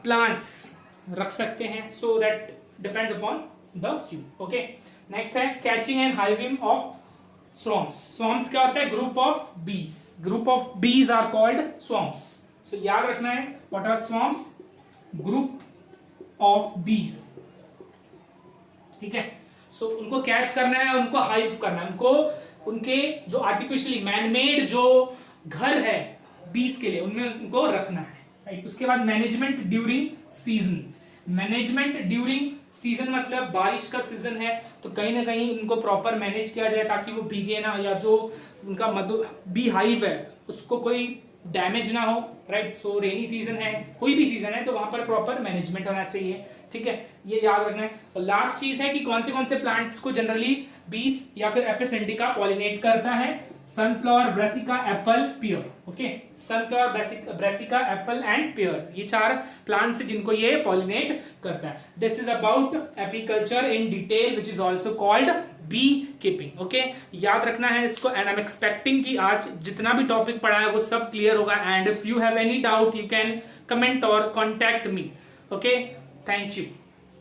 प्लांट्स रख सकते हैं. So that depends upon the view. Okay, next है कैचिंग एंड हाइविंग ऑफ स्वॉर्म्स. स्वॉर्म्स क्या होता है? ग्रुप ऑफ बीज. Group of bees are called स्वॉर्म्स. सो याद रखना है व्हाट आर स्वॉर्म्स? ग्रुप ऑफ बीज. ठीक है, सो उनको कैच करना है, उनको हाइव करना है, उनको उनके जो आर्टिफिशियली मैनमेड जो घर है बीज के लिए उनमें उनको रखना है. राइट, उसके बाद management during season. Management during season मतलब बारिश का सीजन है तो कहीं ना कहीं उनको प्रॉपर मैनेज किया जाए ताकि वो भीगे ना, या जो उनका मधु बी हाइव है उसको कोई डैमेज ना हो. राइट, सो रेनी सीजन है, कोई भी सीजन है तो वहां पर प्रॉपर मैनेजमेंट होना चाहिए. ठीक है, ये याद रखना है. तो लास्ट चीज है कि कौन से प्लांट्स को जनरली बीज या फिर एपिस इंडिका पॉलिनेट करता है. Sunflower, brassica, apple, pear. Okay, sunflower, brassica, apple and pear, ये 4 प्लांट्स हैं जिनको ये पॉलिनेट करता है. This is about apiculture in detail which is also called bee keeping. Okay, याद रखना है इसको. एंड आई एम एक्सपेक्टिंग कि आज जितना भी टॉपिक पढ़ा है वो सब क्लियर होगा. And if you have any doubt you can comment और contact me. Okay, thank you.